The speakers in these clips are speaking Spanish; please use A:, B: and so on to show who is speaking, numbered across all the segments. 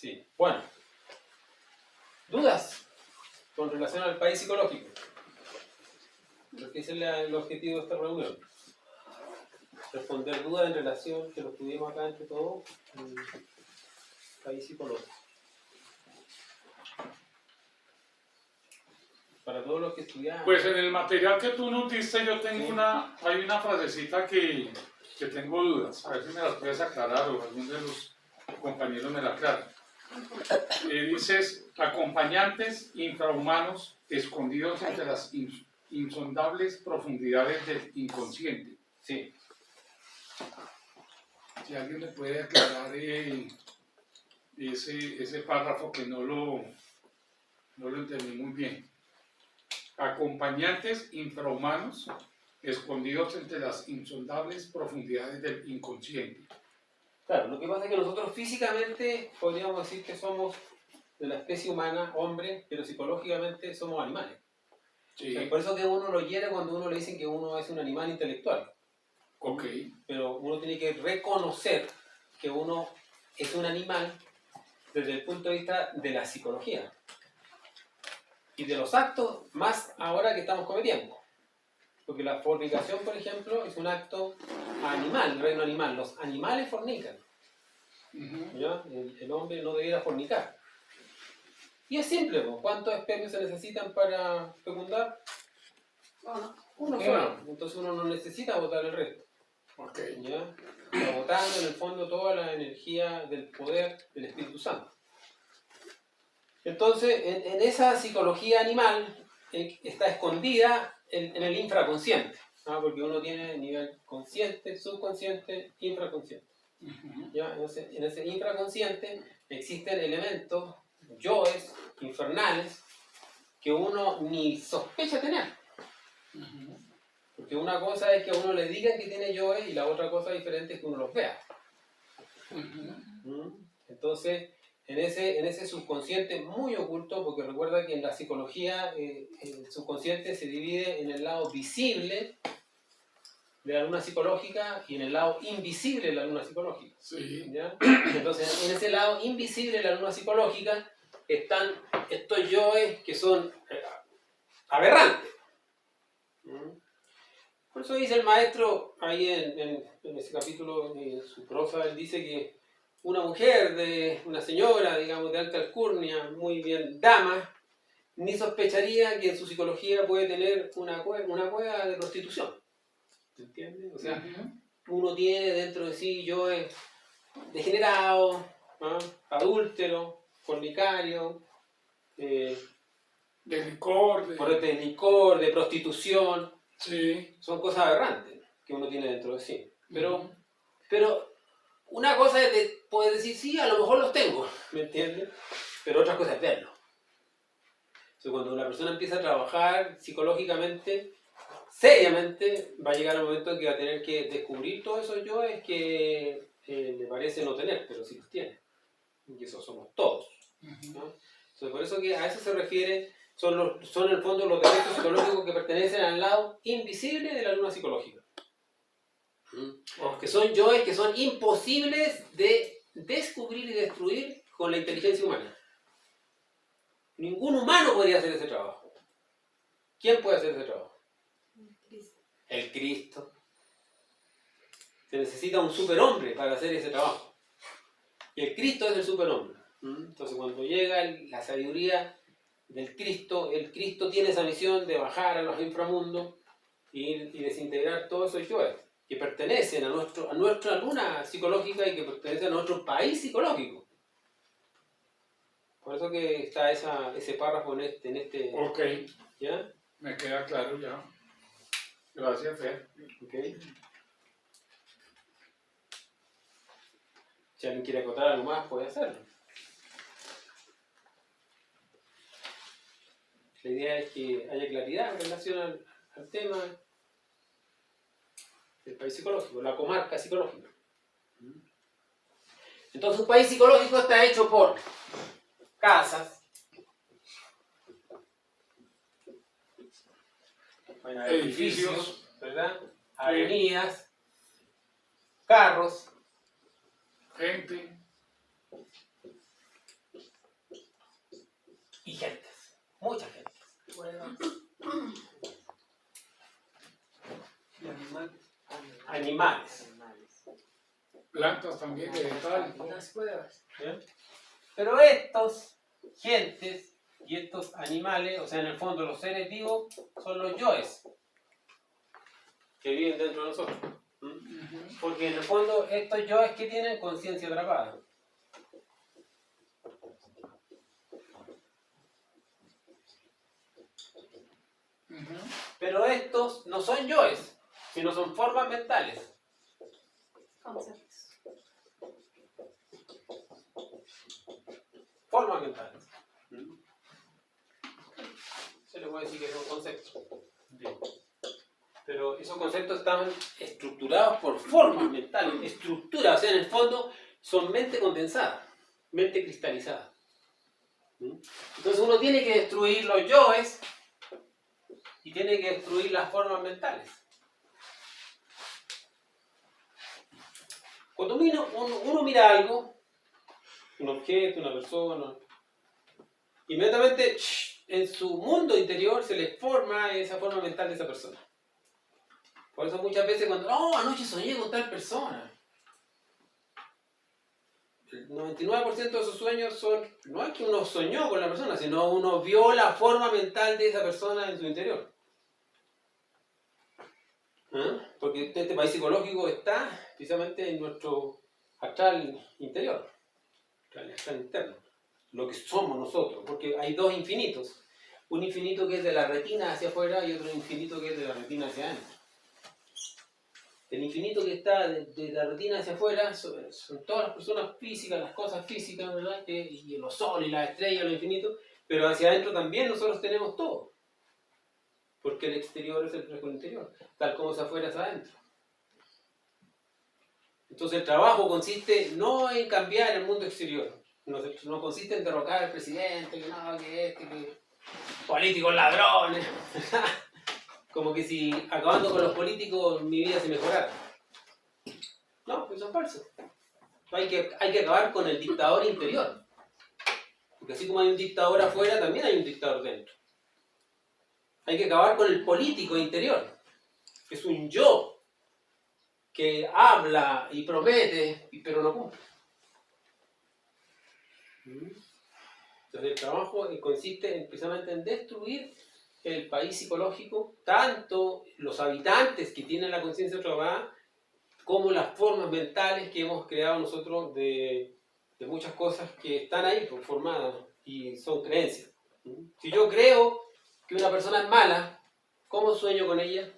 A: Sí. Bueno, ¿dudas con relación al país psicológico? Porque ese es el objetivo de esta reunión. Responder dudas en relación, que lo estudiemos acá entre todos, país psicológico. Para todos los que estudian.
B: Pues en el material que tú nos diste yo tengo hay una frasecita que tengo dudas, a ver si me las puedes aclarar o algún de los compañeros me la aclaran. Dices, acompañantes infrahumanos escondidos entre las insondables profundidades del inconsciente.
A: Sí.
B: Si alguien me puede aclarar ese párrafo que no lo entendí muy bien. Acompañantes infrahumanos escondidos entre las insondables profundidades del inconsciente.
A: Claro, lo que pasa es que nosotros físicamente podríamos decir que somos de la especie humana, hombres, pero psicológicamente somos animales.
B: Sí.
A: O sea, por eso que uno lo hiere cuando uno le dicen que uno es un animal intelectual.
B: Ok.
A: Pero uno tiene que reconocer que uno es un animal desde el punto de vista de la psicología y de los actos, más ahora que estamos cometiendo. Porque la fornicación, por ejemplo, es un acto animal, el reino animal. Los animales fornican. ¿Ya? El hombre no debiera fornicar. Y es simple, ¿no? ¿Cuántos espermios se necesitan para fecundar? Uno solo. Entonces uno no necesita botar el resto.
B: Okay.
A: ¿Ya? Está botando en el fondo toda la energía del poder del Espíritu Santo. Entonces, en esa psicología animal está escondida en el infraconsciente, ¿no? Porque uno tiene nivel consciente, subconsciente, infraconsciente. ¿Ya? En ese infraconsciente existen elementos, yoes, infernales, que uno ni sospecha tener. Porque una cosa es que a uno le digan que tiene yoes y la otra cosa diferente es que uno los vea. Entonces, en ese subconsciente muy oculto, porque recuerda que en la psicología el subconsciente se divide en el lado visible de la luna psicológica y en el lado invisible de la luna psicológica.
B: Sí.
A: ¿Ya? Entonces, en ese lado invisible de la luna psicológica están estos yoes que son aberrantes. Por eso dice el maestro ahí en ese capítulo, en su prosa, él dice que una mujer, una señora, digamos, de alta alcurnia, muy bien dama, ni sospecharía que en su psicología puede tener una cueva de prostitución. ¿Entiendes? O sea, uno tiene dentro de sí yoes degenerado, ¿no? Adúltero, fornicario,
B: de licor,
A: de licor, de prostitución.
B: Sí.
A: Son cosas aberrantes que uno tiene dentro de sí. Pero una cosa es poder decir, sí, a lo mejor los tengo, ¿me entiendes? Pero otra cosa es verlo. Entonces, cuando una persona empieza a trabajar psicológicamente, seriamente, va a llegar el momento en que va a tener que descubrir todos esos yoes que le parece no tener, pero sí los tiene. Y eso somos todos, ¿no? Entonces, por eso que a eso se refiere, son en el fondo los defectos psicológicos que pertenecen al lado invisible de la luna psicológica. Que son yoes que son imposibles de descubrir y destruir con la inteligencia humana. Ningún humano podría hacer ese trabajo. ¿Quién puede hacer ese trabajo? El Cristo. Se necesita un superhombre para hacer ese trabajo. Y el Cristo es el superhombre. Entonces, cuando llega la sabiduría del Cristo, el Cristo tiene esa misión de bajar a los inframundos y desintegrar todos esos yoes que pertenecen a nuestra luna psicológica y que pertenecen a nuestro país psicológico. Por eso que está ese párrafo en este.
B: Ok.
A: ¿Ya?
B: Me queda claro ya. Gracias, Fer.
A: Okay. Si alguien quiere acotar algo más, puede hacerlo. La idea es que haya claridad en relación al tema del país psicológico, la comarca psicológica. Entonces, un país psicológico está hecho por casas, edificios, ¿verdad? Avenidas, carros,
B: gente,
A: gentes, muchas gentes.
C: Y animal.
A: Animales.
B: Plantas también, vegetales.
C: Las pruebas.
A: ¿Bien? Pero estos gentes y estos animales, o sea, en el fondo los seres vivos, son los yoes que viven dentro de nosotros. Porque en el fondo estos yoes que tienen conciencia atrapada. Pero estos no son yoes, sino son formas mentales.
D: Conceptos.
A: Formas mentales. Se le puede decir que son conceptos. Pero esos conceptos están estructurados por formas mentales. Estructura, o sea, en el fondo son mente condensada, mente cristalizada. Entonces uno tiene que destruir los yoes y tiene que destruir las formas mentales. Cuando uno mira algo, un objeto, una persona, inmediatamente en su mundo interior se le forma esa forma mental de esa persona. Por eso muchas veces cuando, anoche soñé con tal persona. El 99% de esos sueños no es que uno soñó con la persona, sino uno vio la forma mental de esa persona en su interior. Porque este país psicológico está precisamente en nuestro astral interior, astral interno, lo que somos nosotros, porque hay dos infinitos, un infinito que es de la retina hacia afuera y otro infinito que es de la retina hacia adentro. El infinito que está de la retina hacia afuera son todas las personas físicas, las cosas físicas, ¿verdad? Y los soles, y las estrellas, lo infinito, pero hacia adentro también nosotros tenemos todo. Porque el exterior es el reflejo del interior, tal como es afuera es adentro. Entonces el trabajo consiste no en cambiar el mundo exterior, no consiste en derrocar al presidente, que políticos ladrones, como que si acabando con los políticos mi vida se mejorara. No, eso es falso. Hay que acabar con el dictador interior. Porque así como hay un dictador afuera, también hay un dictador dentro. Hay que acabar con el político interior, que es un yo que habla y promete, pero no cumple. Entonces el trabajo consiste precisamente en destruir el país psicológico, tanto los habitantes que tienen la conciencia trabajada, como las formas mentales que hemos creado nosotros de muchas cosas que están ahí formadas y son creencias. Si yo creo que una persona es mala, ¿cómo sueño con ella?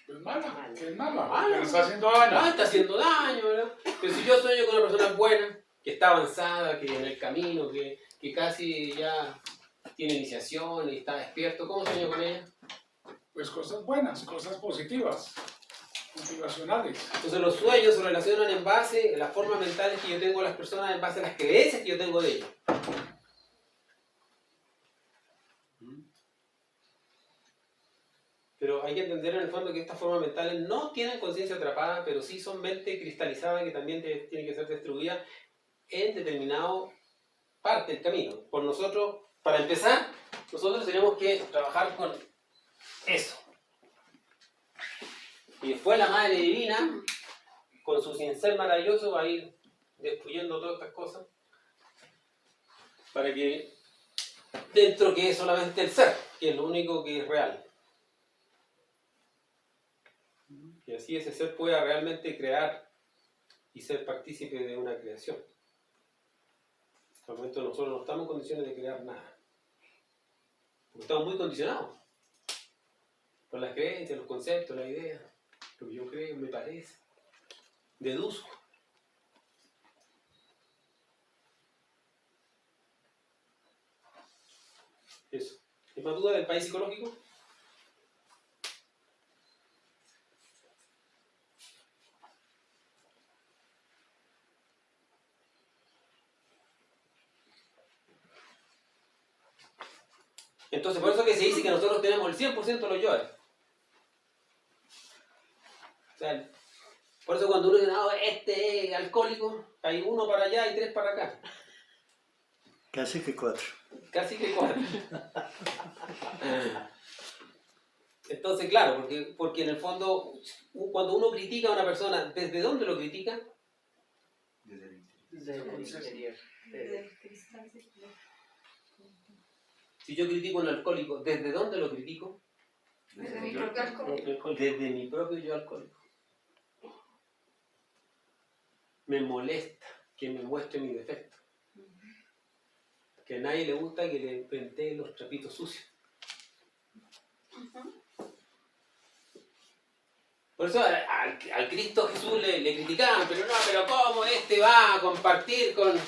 B: Pues mala, que es mala,
A: Mala.
B: que le está haciendo daño.
A: Está haciendo daño, ¿verdad? Pero si yo sueño con una persona buena, que está avanzada, que en el camino, que casi ya tiene iniciación y está despierto, ¿cómo sueño con ella?
B: Pues cosas buenas, cosas positivas, motivacionales.
A: Entonces los sueños se relacionan en base a las formas mentales que yo tengo de las personas, en base a las creencias que yo tengo de ellos. Pero hay que entender en el fondo que estas formas mentales no tienen conciencia atrapada, pero sí son mente cristalizada que también tiene que ser destruida en determinado parte del camino. Por nosotros, para empezar, nosotros tenemos que trabajar con eso. Y después la Madre Divina, con su cincel maravilloso, va a ir destruyendo todas estas cosas para que dentro quede solamente el ser, que es lo único que es real. Y así ese ser pueda realmente crear y ser partícipe de una creación. Al momento nosotros no estamos en condiciones de crear nada. Porque estamos muy condicionados por las creencias, los conceptos, las ideas, lo que yo creo, me parece, deduzco. Eso. ¿Hay más dudas del país psicológico? Entonces, por eso que se dice que nosotros tenemos el 100% de los yoes. O sea, por eso cuando uno dice, no, este es alcohólico, hay uno para allá y tres para acá.
C: Casi que 4.
A: Casi que 4. Entonces, claro, porque en el fondo, cuando uno critica a una persona, ¿desde dónde lo critica?
E: Desde el interior.
D: Del cristal circular.
A: Si yo critico a un alcohólico, ¿desde dónde lo critico?
D: Desde mi propio alcohol.
A: Desde mi propio yo alcohólico. Me molesta que me muestre mi defecto. Que a nadie le gusta que le pentee los trapitos sucios. Por eso al Cristo Jesús le criticaban, pero no, pero ¿cómo este va a compartir con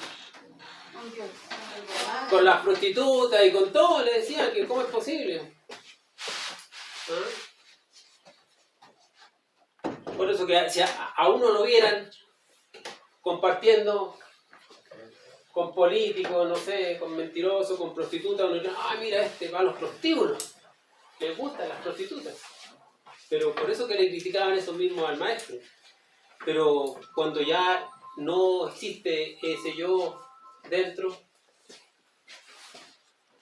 A: las prostitutas y con todo? Le decían que ¿cómo es posible? ¿Ah? Por eso que si a uno lo vieran compartiendo con políticos, no sé, con mentirosos, con prostitutas, uno diría, ah, mira, este va a los prostíbulos, le gustan las prostitutas. Pero por eso que le criticaban esos mismos al maestro. Pero cuando ya no existe ese yo dentro,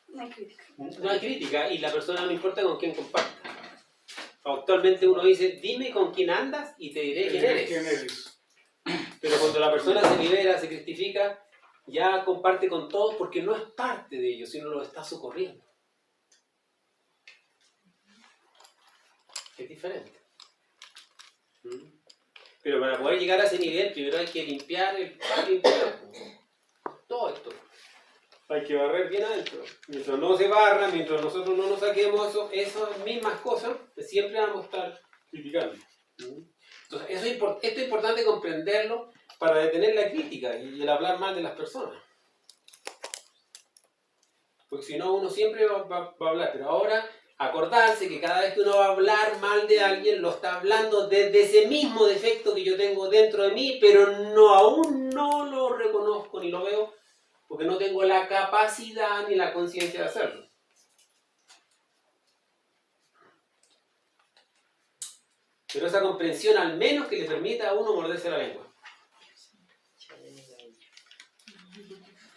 D: No hay crítica.
A: no hay crítica y la persona no importa con quién comparta. Actualmente uno dice, dime con quién andas y te diré quién eres.
B: ¿Quién eres?
A: Pero cuando la persona se libera, se cristifica, ya comparte con todos porque no es parte de ellos, sino lo está socorriendo. Es diferente. Pero para poder llegar a ese nivel, primero hay que limpiar el patio interior. Todo esto. Hay que barrer bien adentro. Mientras no se barra, mientras nosotros no nos saquemos esas mismas cosas, siempre vamos a estar criticando. Entonces, esto es importante comprenderlo para detener la crítica y el hablar mal de las personas. Porque si no, uno siempre va a hablar. Pero ahora, acordarse que cada vez que uno va a hablar mal de alguien, lo está hablando desde ese mismo defecto que yo tengo dentro de mí, pero aún no lo reconozco ni lo veo, porque no tengo la capacidad ni la conciencia de hacerlo. Pero esa comprensión al menos que le permita a uno morderse la lengua.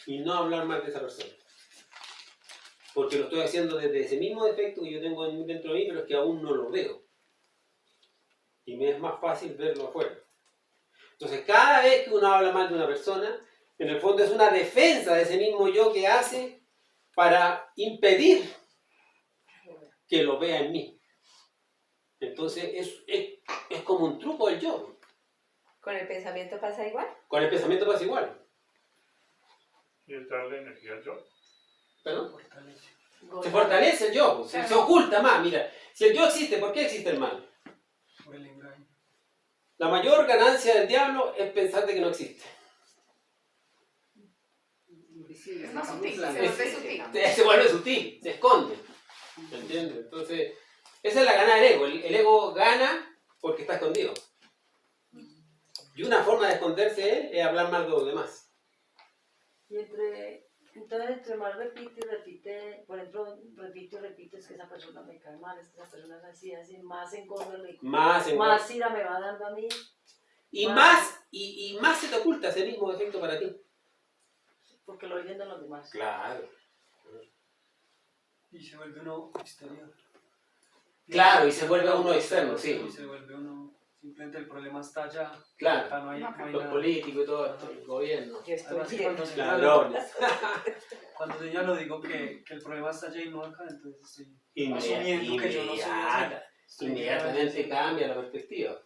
A: Y no hablar mal de esa persona. Porque lo estoy haciendo desde ese mismo defecto que yo tengo dentro de mí, pero es que aún no lo veo. Y me es más fácil verlo afuera. Entonces, cada vez que uno habla mal de una persona, en el fondo es una defensa de ese mismo yo que hace para impedir que lo vea en mí. Entonces, es como un truco del yo.
E: ¿Con el pensamiento pasa igual?
A: Con el pensamiento pasa igual.
B: Y es darle energía al yo.
A: ¿Perdón? Se fortalece el yo, se oculta más. Mira, si el yo existe, ¿por qué existe el mal?
F: Por el engaño.
A: La mayor ganancia del diablo es pensar de que no existe.
D: Es más sutil, se vuelve sutil.
A: Se vuelve sutil, se esconde. ¿Me entiendes? Entonces, esa es la gana del ego. El ego gana porque está escondido. Y una forma de esconderse es hablar mal de los demás.
G: Y entonces entre más repite y repite, por ejemplo, repite y repite, es que esa persona me cae mal, es que esa persona es así, más engorda, más ira me va dando a mí.
A: Y más se te oculta ese mismo defecto para ti.
G: Porque lo oyen de los demás.
A: Claro.
F: Y se vuelve uno exterior.
A: Claro, y se vuelve uno externo, sí.
F: Y se vuelve uno, simplemente el problema está allá.
A: Claro.
F: Acá no hay
A: Los
F: nada.
A: políticos y todo esto, el gobierno.
E: Yo estoy
F: Además,
E: llena.
F: cuando
A: Ladrones.
F: cuando yo ya lo digo que el problema está allá y no acá, entonces estoy
A: Inmediatamente
F: asumiendo que yo no soy así.
A: Inmediatamente cambia la perspectiva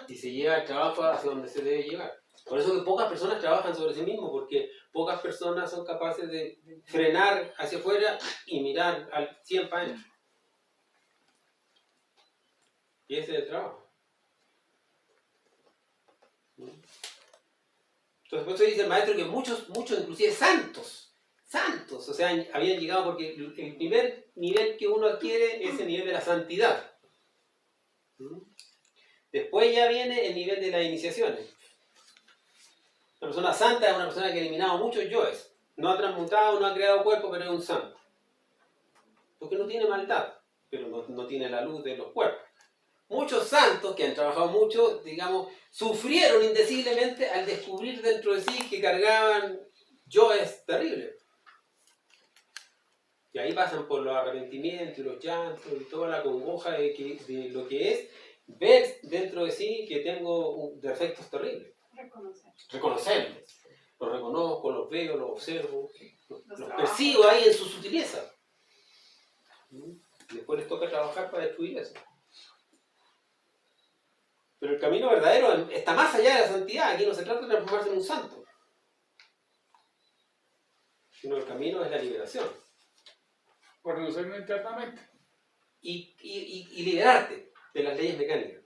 A: y se lleva el trabajo hacia donde se debe llevar. Por eso que pocas personas trabajan sobre sí mismos, porque pocas personas son capaces de frenar hacia afuera y mirar al 100 para adentro. Y ese es el trabajo. Entonces, por eso dice el maestro que muchos inclusive santos, o sea, habían llegado porque el primer nivel que uno adquiere es el nivel de la santidad. Después ya viene el nivel de las iniciaciones. Una persona santa es una persona que ha eliminado muchos yoes. No ha transmutado, no ha creado cuerpo, pero es un santo. Porque no tiene maldad, pero no tiene la luz de los cuerpos. Muchos santos que han trabajado mucho, digamos, sufrieron indeciblemente al descubrir dentro de sí que cargaban yoes terribles. pasan por los arrepentimientos y los llantos y toda la congoja de lo que es ver dentro de sí que tengo defectos terribles. Reconocerlos. Los reconozco, los veo, los observo, los percibo ahí en su sutileza. Después les toca trabajar para destruir eso. Pero el camino verdadero está más allá de la santidad. Aquí no se trata de transformarse en un santo. Sino el camino es la liberación.
B: Conocerlo internamente.
A: Y liberarte de las leyes mecánicas.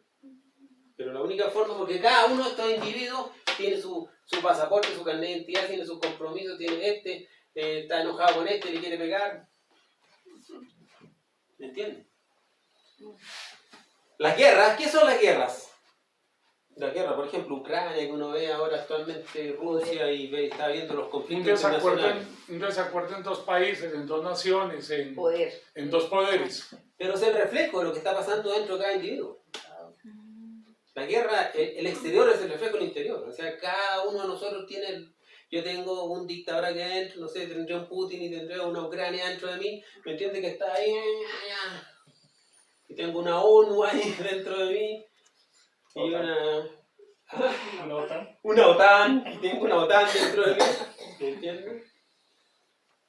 A: Pero la única forma, porque cada uno de estos individuos tiene su pasaporte, su carnet de identidad, tiene sus compromisos, tiene está enojado con le quiere pegar. ¿Me entiendes? Las guerras, ¿qué son las guerras? La guerra, por ejemplo, Ucrania, que uno ve ahora actualmente, Rusia, y está viendo los conflictos internacionales.
B: Un desacuerdo en dos países, en dos naciones, en dos poderes.
A: Pero es el reflejo de lo que está pasando dentro de cada individuo. La guerra, el exterior es el reflejo del interior. O sea, cada uno de nosotros tiene... Yo tengo un dictador aquí adentro, no sé, tendré un Putin y tendré una Ucrania dentro de mí. ¿Me entiende? Que está ahí... Y tengo una ONU ahí dentro de mí. Y una
F: OTAN.
A: Una OTAN. Y tengo una OTAN dentro de mí. ¿Me entiendes?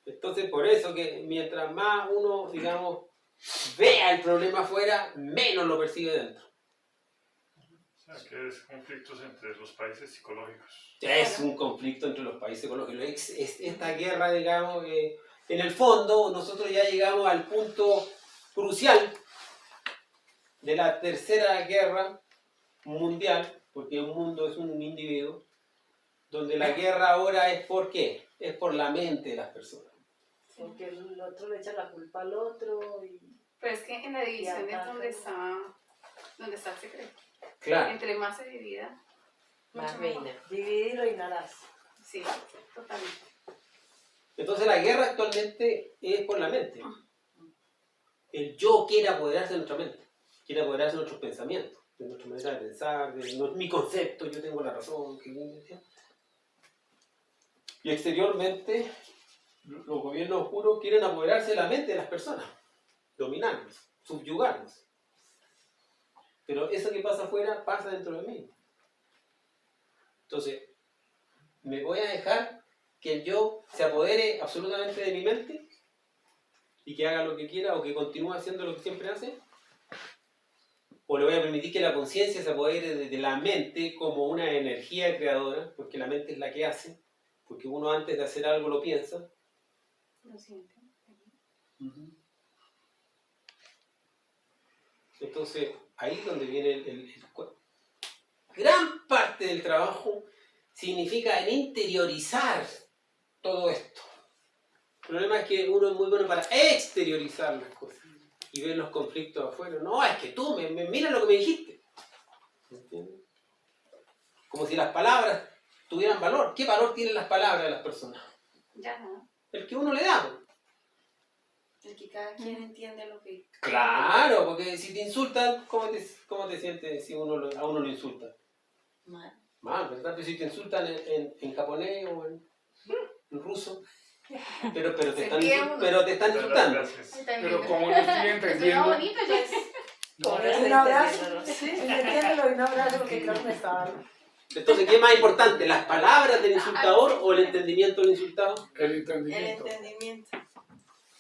A: Entonces, por eso que mientras más uno, digamos, vea el problema afuera, menos lo percibe dentro.
C: O sea, que es conflictos entre los países psicológicos.
A: Es un conflicto entre los países psicológicos. Esta guerra, digamos, en el fondo, nosotros ya llegamos al punto crucial de la tercera guerra mundial, porque un mundo es un individuo, donde la guerra ahora es ¿por qué? Es por la mente de las personas.
G: Porque el otro le echa la culpa al otro.
D: Pero es que en la división es donde está el secreto.
A: Claro.
D: Entre más se divida,
E: Más
D: mucho mejor.
E: reina.
G: Divide y reinarás.
D: Sí, totalmente.
A: Entonces la guerra actualmente es por la mente. El yo quiere apoderarse de nuestra mente, quiere apoderarse de nuestros pensamientos, de nuestra manera de pensar, mi concepto, yo tengo la razón. Y exteriormente, los gobiernos oscuros quieren apoderarse de la mente de las personas, dominarnos, subyugarnos. Pero eso que pasa afuera pasa dentro de mí. Entonces, ¿me voy a dejar que el yo se apodere absolutamente de mi mente y que haga lo que quiera o que continúe haciendo lo que siempre hace? ¿O le voy a permitir que la conciencia se apodere de la mente como una energía creadora? Porque la mente es la que hace, porque uno antes de hacer algo lo piensa.
D: Lo siento.
A: Entonces, ahí es donde viene gran parte del trabajo significa el interiorizar todo esto. El problema es que uno es muy bueno para exteriorizar las cosas y ver los conflictos afuera. No, es que tú, mira lo que me dijiste. ¿Entiendes? Como si las palabras tuvieran valor. ¿Qué valor tienen las palabras de las personas?
D: Ya no.
A: El que uno le da.
D: El que cada quien entiende lo que...
A: Claro, porque si te insultan, ¿cómo te sientes si a uno lo insulta?
E: Mal.
A: Mal, ¿verdad? Pero si te insultan en japonés o en ruso, pero te están insultando.
C: Gracias.
B: Pero como no estoy entendiendo,
D: bonito, ya.
E: Como no
G: Un
E: estoy
G: abrazo.
E: entendiéndolo.
G: Sí, entiéndelo y un abrazo porque claro me está dando.
A: Entonces, ¿qué es más importante? ¿Las palabras del insultador o el entendimiento del insultado?
B: el
E: El
B: entendimiento.
E: entendimiento.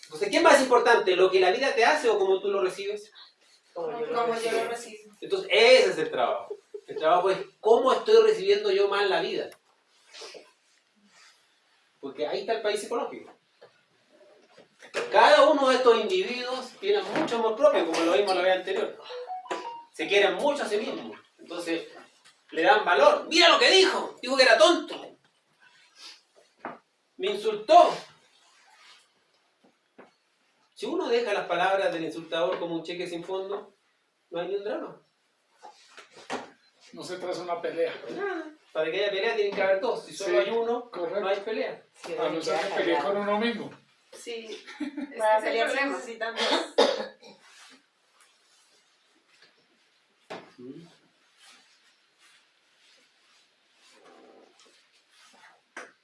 A: Entonces, ¿qué es más importante? ¿Lo que la vida te hace o cómo tú lo recibes?
E: Como yo
D: Como
E: lo
D: yo lo
E: recibo.
D: recibo.
A: Entonces, ese es el trabajo. El trabajo es cómo estoy recibiendo yo más la vida. Porque ahí está el país psicológico. Cada uno de estos individuos tiene mucho amor propio, como lo vimos la vez anterior. Se quieren mucho a sí mismos. Entonces, le dan valor. ¡Mira lo que dijo! Dijo que era tonto. Me insultó. Si uno deja las palabras del insultador como un cheque sin fondo, no hay ni un drama.
B: No se traza una pelea.
A: Nada. Para que haya pelea tienen que haber dos. Si solo
B: Sí,
A: hay uno,
B: correcto.
A: no hay pelea.
E: Sí,
B: A no ser que pelee con uno mismo.
D: Sí.
G: Para
D: Ese es el
G: pelear se
D: problema.
G: necesitan dos.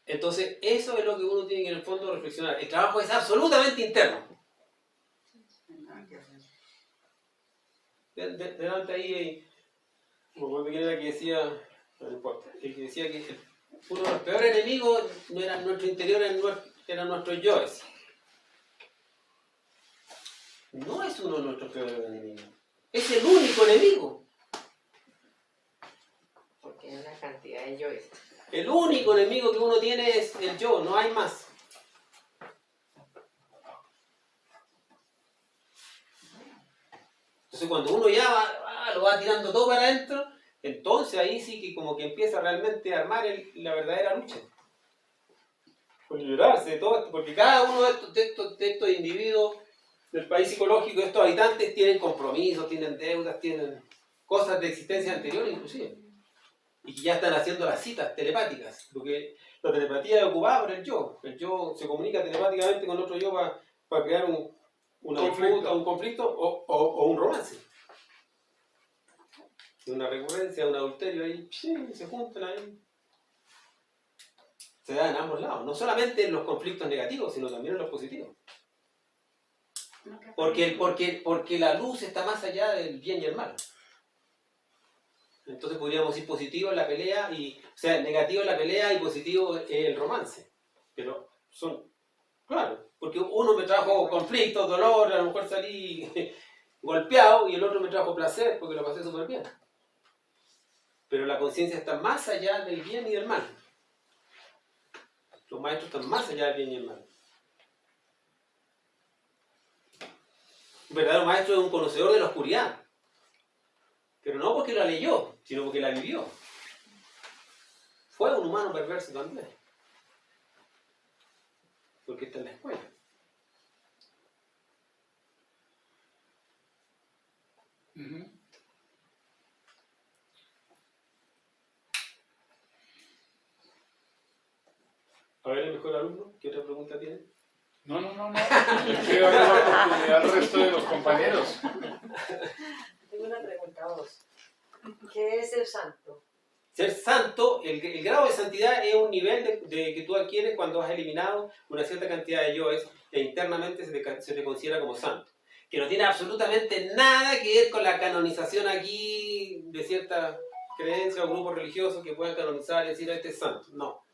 A: Entonces, eso es lo que uno tiene que en el fondo reflexionar. El trabajo es absolutamente interno. delante ahí, no me acuerdo quién era que decía, no importa, el que decía que uno de los peores enemigos no era nuestro interior, era nuestro yo. No es uno de nuestros peores enemigos, es el único enemigo.
E: Porque hay una cantidad de yoes.
A: El único enemigo que uno tiene es el yo, no hay más. Entonces cuando uno ya lo va tirando todo para adentro, entonces ahí sí que como que empieza realmente a armar la verdadera lucha. Por liberarse de todo esto, porque cada uno de estos individuos del país psicológico, estos habitantes, tienen compromisos, tienen deudas, tienen cosas de existencia anterior inclusive. Y que ya están haciendo las citas telepáticas, porque la telepatía es ocupada por el yo. El yo se comunica telepáticamente con otro yo para crear una disputa, un conflicto o un romance. Una recurrencia, un adulterio ahí, se juntan ahí. Se da en ambos lados, no solamente en los conflictos negativos, sino también en los positivos. Porque la luz está más allá del bien y el mal. Entonces podríamos ir positivo en la pelea, o sea, negativo en la pelea y positivo en el romance. Pero son, claro, porque uno me trajo conflicto, dolor, a lo mejor salí golpeado y el otro me trajo placer porque lo pasé súper bien. Pero la conciencia está más allá del bien y del mal. Los maestros están más allá del bien y del mal. Un verdadero maestro es un conocedor de la oscuridad. Pero no porque la leyó, sino porque la vivió. Fue un humano perverso también. Porque está en la escuela. A ver, el mejor alumno, ¿qué otra pregunta tiene?
B: No. Yo quiero dar la oportunidad al resto de los compañeros.
G: Tengo una pregunta a vos. ¿Qué es ser santo?
A: Ser santo, el grado de santidad es un nivel de que tú adquieres cuando has eliminado una cierta cantidad de yoes e internamente se te considera como santo. Que no tiene absolutamente nada que ver con la canonización aquí de ciertas creencias o grupos religiosos que puedan canonizar y decir, este es santo. No.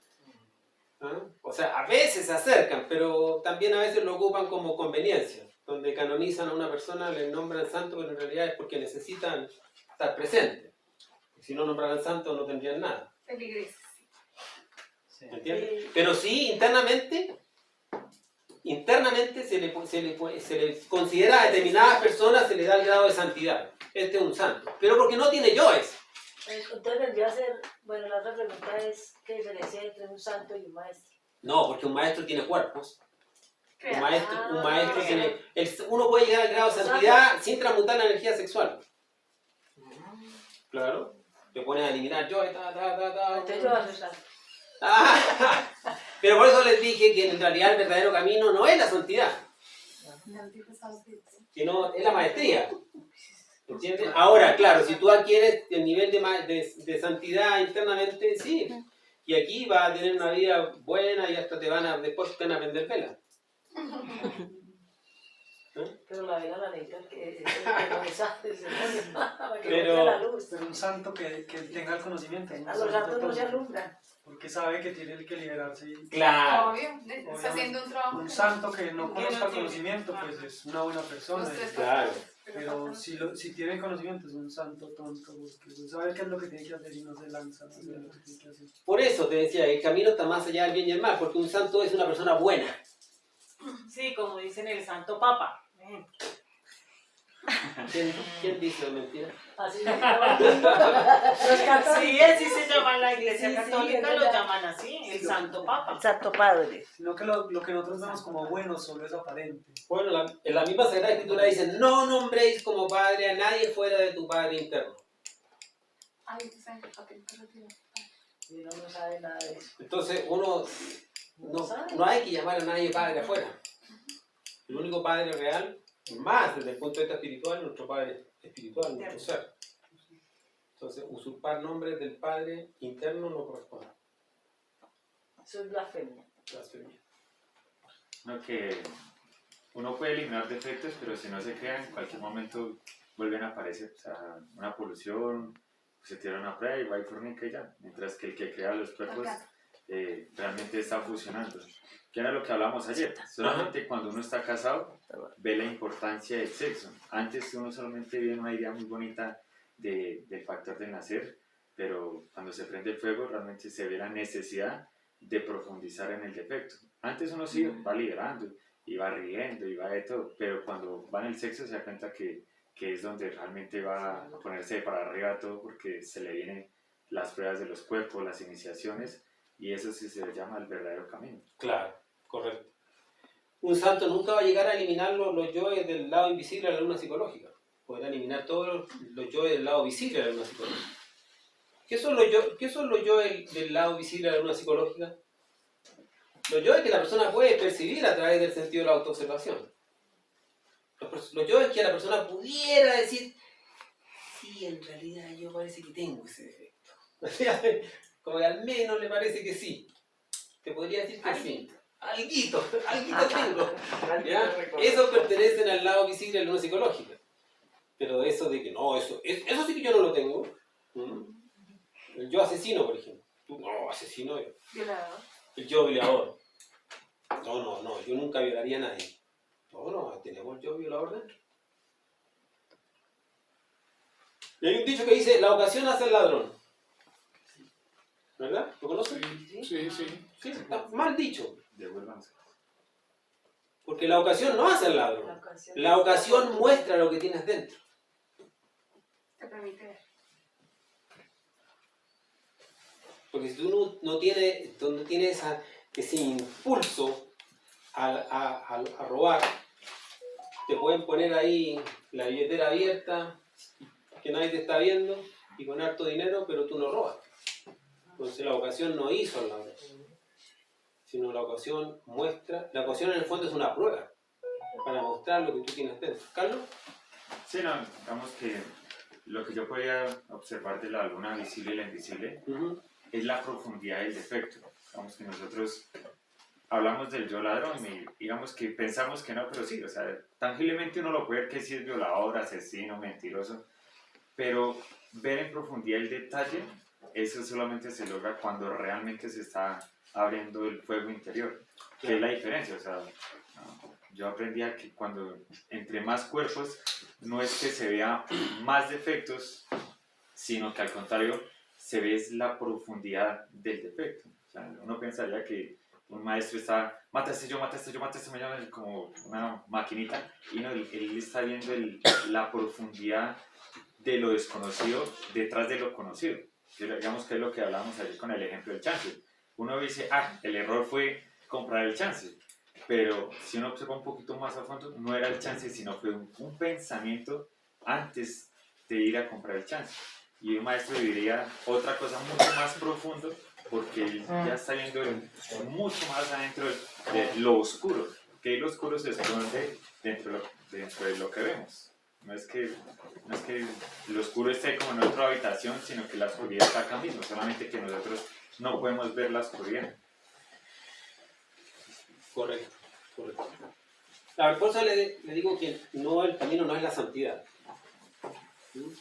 A: ¿Ah? O sea, a veces se acercan, pero también a veces lo ocupan como conveniencia, donde canonizan a una persona, le nombran santo, pero en realidad es porque necesitan estar presentes. Si no nombraran santo no tendrían nada.
D: Feligreses.
F: Sí.
A: ¿Entiendes? Pero sí, internamente se le considera a determinadas personas, se le da el grado de santidad. Este es un santo. Pero porque no tiene yoes.
G: Entonces vendría a ser, bueno, la otra pregunta es, ¿qué diferencia hay entre un santo y un maestro?
A: No, porque un maestro tiene cuerpos. Un
D: Crear.
A: maestro tiene... uno puede llegar al grado de santidad sin transmutar la energía sexual. Claro. Te pones a eliminar yoes,
G: Entonces yo voy a ser santo.
A: Pero por eso les dije que en realidad el verdadero camino no es la santidad, sino es la maestría. ¿Entiendes? Ahora, claro, si tú adquieres el nivel de santidad internamente, sí. Y aquí vas a tener una vida buena y hasta después te van a vender vela.
G: Pero la vela la necesita el que no es santo, es el demonio, para que
A: Pero-
G: vea la luz.
F: Pero un santo que tenga el conocimiento. ¿no?
G: A los santos no se alumbran.
F: Porque sabe que tiene que liberarse.
A: Claro.
D: Obvio, está haciendo un trabajo.
F: Un santo que no conozca el conocimiento, pues es una buena persona.
D: Los tres
A: Claro.
D: factores,
F: Pero si tiene conocimiento, es un santo tonto, porque pues sabe qué es lo que tiene que hacer y no se lanza, no sabe lo que tiene que hacer.
A: Por eso te decía, el camino está más allá del bien y el mal, porque un santo es una persona buena.
H: Sí, como dicen el Santo Papa.
A: ¿Quién dice la mentira?
G: Así se llama. Los católicos.
H: Sí, así se llama la Iglesia
G: Sí, sí,
H: Católica,
G: es
H: lo
G: verdad.
H: llaman así, el Santo Papa.
G: Santo Padre.
F: Sino que lo que nosotros vemos como bueno solo es aparente.
A: Bueno, en la misma Sagrada Escritura dice, no nombréis como padre a nadie fuera de tu padre interno.
D: Ay, ¿saben qué papel pero tiene?
G: Y uno no sabe nada de eso.
A: Entonces uno no hay que llamar a nadie padre afuera. El único padre real, más desde el punto de vista espiritual, es nuestro padre espiritual, nuestro ser. Entonces usurpar nombres del padre interno no corresponde.
G: Eso es blasfemia.
A: Blasfemia.
I: No, que uno puede eliminar defectos, pero si no se crea, en cualquier momento vuelven a aparecer, o sea, una polución, se tira una prueba y va y fornica y ya, mientras que el que crea los cuerpos realmente está fusionando. ¿Qué era lo que hablamos ayer? Solamente cuando uno está casado ve la importancia del sexo. Antes uno solamente veía una idea muy bonita del factor del nacer, pero cuando se prende el fuego realmente se ve la necesidad de profundizar en el defecto. Antes uno sí va liberando, y va riendo, y va de todo, pero cuando va en el sexo se da cuenta que es donde realmente va a ponerse para arriba todo, porque se le vienen las pruebas de los cuerpos, las iniciaciones, y eso sí se le llama el verdadero camino.
A: Claro, correcto. Un santo nunca va a llegar a eliminar los yoes del lado invisible de la luna psicológica. Podrá eliminar todos los yoes del lado visible de la luna psicológica. ¿Qué son los yoes del lado visible de la luna psicológica? Los yoes que la persona puede percibir a través del sentido de la autoobservación. Los yoes que la persona pudiera decir, sí, en realidad yo parece que tengo ese defecto. Como que al menos le parece que sí. Te podría decir que sí. Alguito tengo. ¿Ya? Esos pertenecen al lado visible de la luna psicológica. Pero eso de que no, eso sí que yo no lo tengo. El yo asesino, por ejemplo. Tú, no, asesino yo.
D: Violador.
A: El yo violador. No, yo nunca violaría a nadie. No, tenemos el yo violador dentro. Y hay un dicho que dice, la ocasión hace el ladrón. ¿Verdad? ¿Lo conoces?
B: Sí.
A: Sí, está mal dicho.
I: Devuélvanse.
A: Porque la ocasión no hace el ladrón. La ocasión muestra lo que tienes dentro.
D: Te permite ver.
A: Porque si tú no tienes ese impulso a robar, te pueden poner ahí la billetera abierta, que nadie te está viendo, y con harto dinero, pero tú no robas. Entonces la ocasión no hizo el ladrón, sino la ocasión muestra. La ocasión en el fondo es una prueba para mostrar lo que tú tienes dentro. ¿Carlos?
I: Sí, no, digamos que lo que yo podía observar de la luna visible y la invisible es la profundidad del defecto. Digamos que nosotros hablamos del yo ladrón y digamos que pensamos que no, pero sí, o sea, tangiblemente uno lo puede ver que sí es violador, asesino, mentiroso, pero ver en profundidad el detalle, eso solamente se logra cuando realmente se está abriendo el fuego interior, que es la diferencia. O sea, yo aprendí a que cuando entre más cuerpos no es que se vea más defectos, sino que al contrario se ve la profundidad del defecto. O sea, uno pensaría que un maestro está, mata este yo, me llama como una maquinita, y no, él está viendo la profundidad de lo desconocido detrás de lo conocido. Digamos que es lo que hablábamos ayer con el ejemplo del chance. Uno dice, el error fue comprar el chance, pero si uno observa un poquito más a fondo, no era el chance, sino fue un pensamiento antes de ir a comprar el chance. Y un maestro diría otra cosa mucho más profundo, porque él ya está viendo mucho más adentro de lo oscuro, que lo oscuro se esconde dentro de lo que vemos. No es que lo oscuro esté como en otra habitación, sino que la oscuridad está acá mismo, solamente que nosotros no podemos ver la oscuridad.
A: Correcto. Por eso le digo que el camino no es la santidad.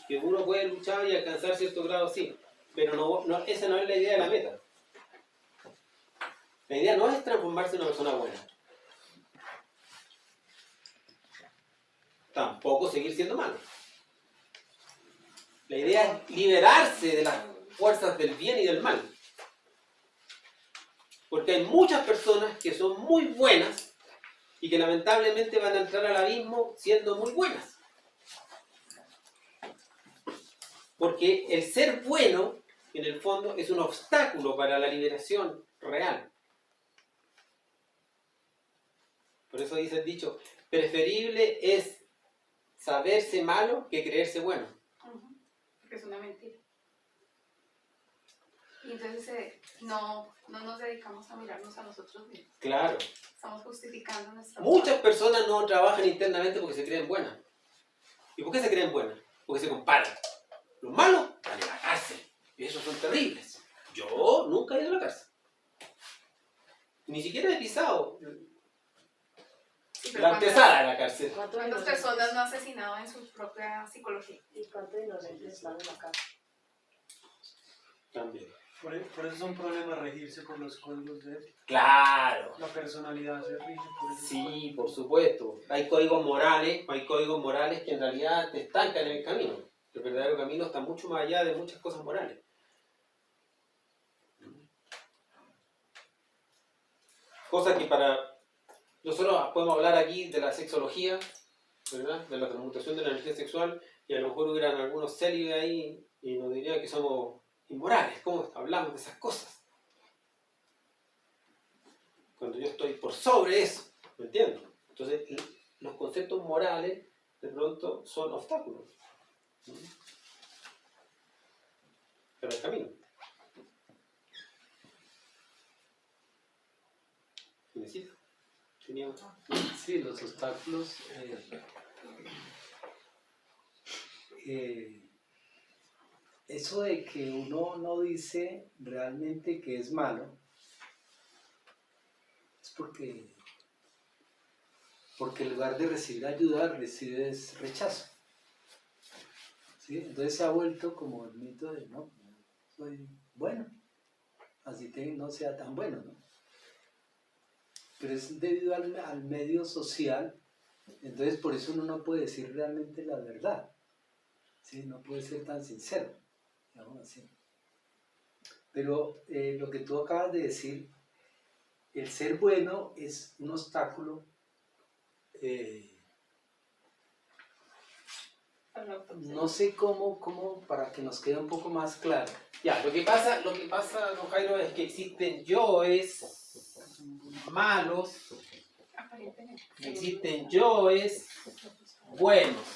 A: Que uno puede luchar y alcanzar cierto grado, sí, pero esa no es la idea de la meta. La idea no es transformarse en una persona buena. Tampoco seguir siendo malo. La idea es liberarse de las fuerzas del bien y del mal. Porque hay muchas personas que son muy buenas y que lamentablemente van a entrar al abismo siendo muy buenas. Porque el ser bueno, en el fondo, es un obstáculo para la liberación real. Por eso dice el dicho, preferible es saberse malo que creerse bueno.
D: Porque es una mentira. Y entonces no nos dedicamos a mirarnos a nosotros mismos.
A: Claro.
D: Estamos justificando nuestra...
A: Muchas personas no trabajan internamente porque se creen buenas. ¿Y por qué se creen buenas? Porque se comparan. Los malos están en la cárcel. Y esos son terribles. Yo nunca he ido a la cárcel. Ni siquiera he pisado.
D: Sí, pero
A: La antesala de la cárcel.
G: ¿Cuántas
D: ¿cuántas personas no han asesinado en su propia psicología?
G: ¿Y cuántos inocentes están en la cárcel?
A: También.
F: Por eso es un problema regirse por los códigos de ética.
A: Claro.
F: La personalidad se rige por eso.
A: Sí, por supuesto. Hay códigos morales que en realidad te estancan en el camino. El verdadero camino está mucho más allá de muchas cosas morales. Cosas que para... Nosotros podemos hablar aquí de la sexología, ¿verdad? De la transmutación de la energía sexual, y a lo mejor hubieran algunos célibes ahí y nos dirían que somos inmorales. ¿Cómo hablamos de esas cosas? Cuando yo estoy por sobre eso, ¿me entiendes? Entonces, los conceptos morales de pronto son obstáculos para el camino. ¿Necesito? Teníamos...
J: Sí, los obstáculos. Eso de que uno no dice realmente que es malo, es porque en lugar de recibir ayuda, recibes rechazo. ¿Sí? Entonces se ha vuelto como el mito de no, soy bueno, así que no sea tan bueno, ¿no? Pero es debido al medio social, entonces por eso uno no puede decir realmente la verdad, ¿sí? No puede ser tan sincero, digamos así. Pero lo que tú acabas de decir, el ser bueno es un obstáculo no sé cómo para que nos quede un poco más claro.
A: Ya, lo que pasa, don Jairo, es que existen yoes malos,
D: Aparentemente.
A: existen yoes buenos.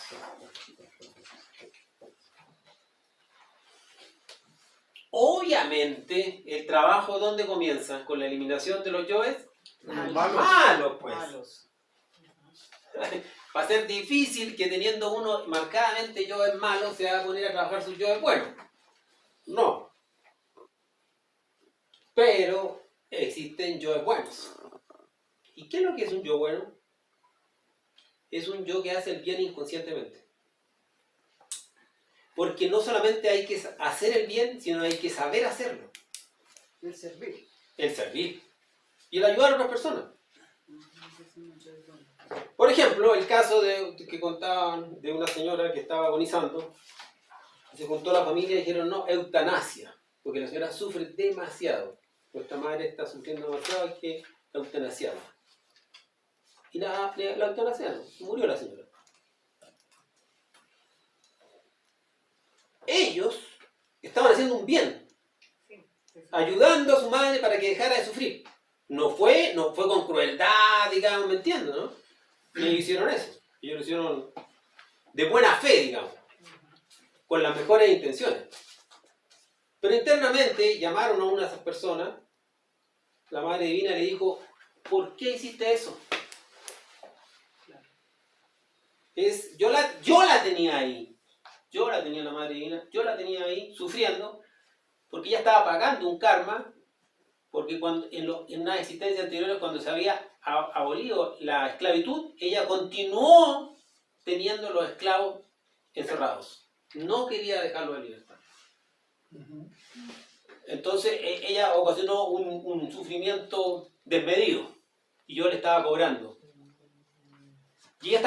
A: Obviamente, el trabajo, ¿dónde comienza? Con la eliminación de los yoes malos, pues. Va a ser difícil que teniendo uno marcadamente yoes malos se va a poner a trabajar sus yoes buenos. No. Pero existen yoes buenos. ¿Y qué es lo que es un yo bueno? Es un yo que hace el bien inconscientemente. Porque no solamente hay que hacer el bien, sino hay que saber hacerlo.
G: El servir.
A: El servir. Y el ayudar a otras personas. Por ejemplo, el caso que contaban de una señora que estaba agonizando. Se juntó la familia y dijeron, no, eutanasia. Porque la señora sufre demasiado. Nuestra madre está sufriendo demasiado, hay que eutanasiarla. Y la eutanasiaron. Murió la señora. Ellos estaban haciendo un bien, ayudando a su madre para que dejara de sufrir. No fue con crueldad, digamos, ¿me entiendes, no? Ellos hicieron eso. Ellos lo hicieron de buena fe, digamos, con las mejores intenciones. Pero internamente llamaron a una de esas personas, la Madre Divina le dijo, ¿por qué hiciste eso? Yo la tenía ahí. Yo la tenía la Madre Divina, yo la tenía ahí sufriendo porque ella estaba pagando un karma, porque en una existencia anterior, cuando se había abolido la esclavitud, ella continuó teniendo los esclavos encerrados. No quería dejarlos en libertad. Entonces ella ocasionó un sufrimiento desmedido y yo le estaba cobrando. Y ella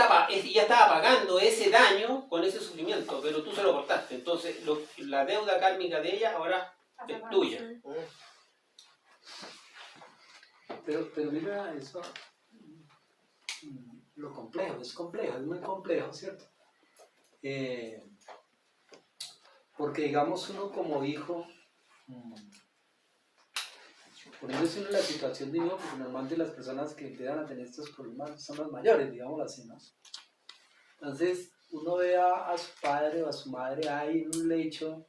A: estaba pagando ese daño con ese sufrimiento, pero tú se lo cortaste. Entonces, la deuda kármica de ella ahora es tuya.
J: Pero mira eso, lo complejo, es muy complejo, ¿cierto? Porque digamos uno como hijo, poniéndose uno en la situación de hijo, porque normalmente las personas que empiezan a tener estos problemas son las mayores, digámoslo así, ¿no? Entonces uno ve a su padre o a su madre ahí en un lecho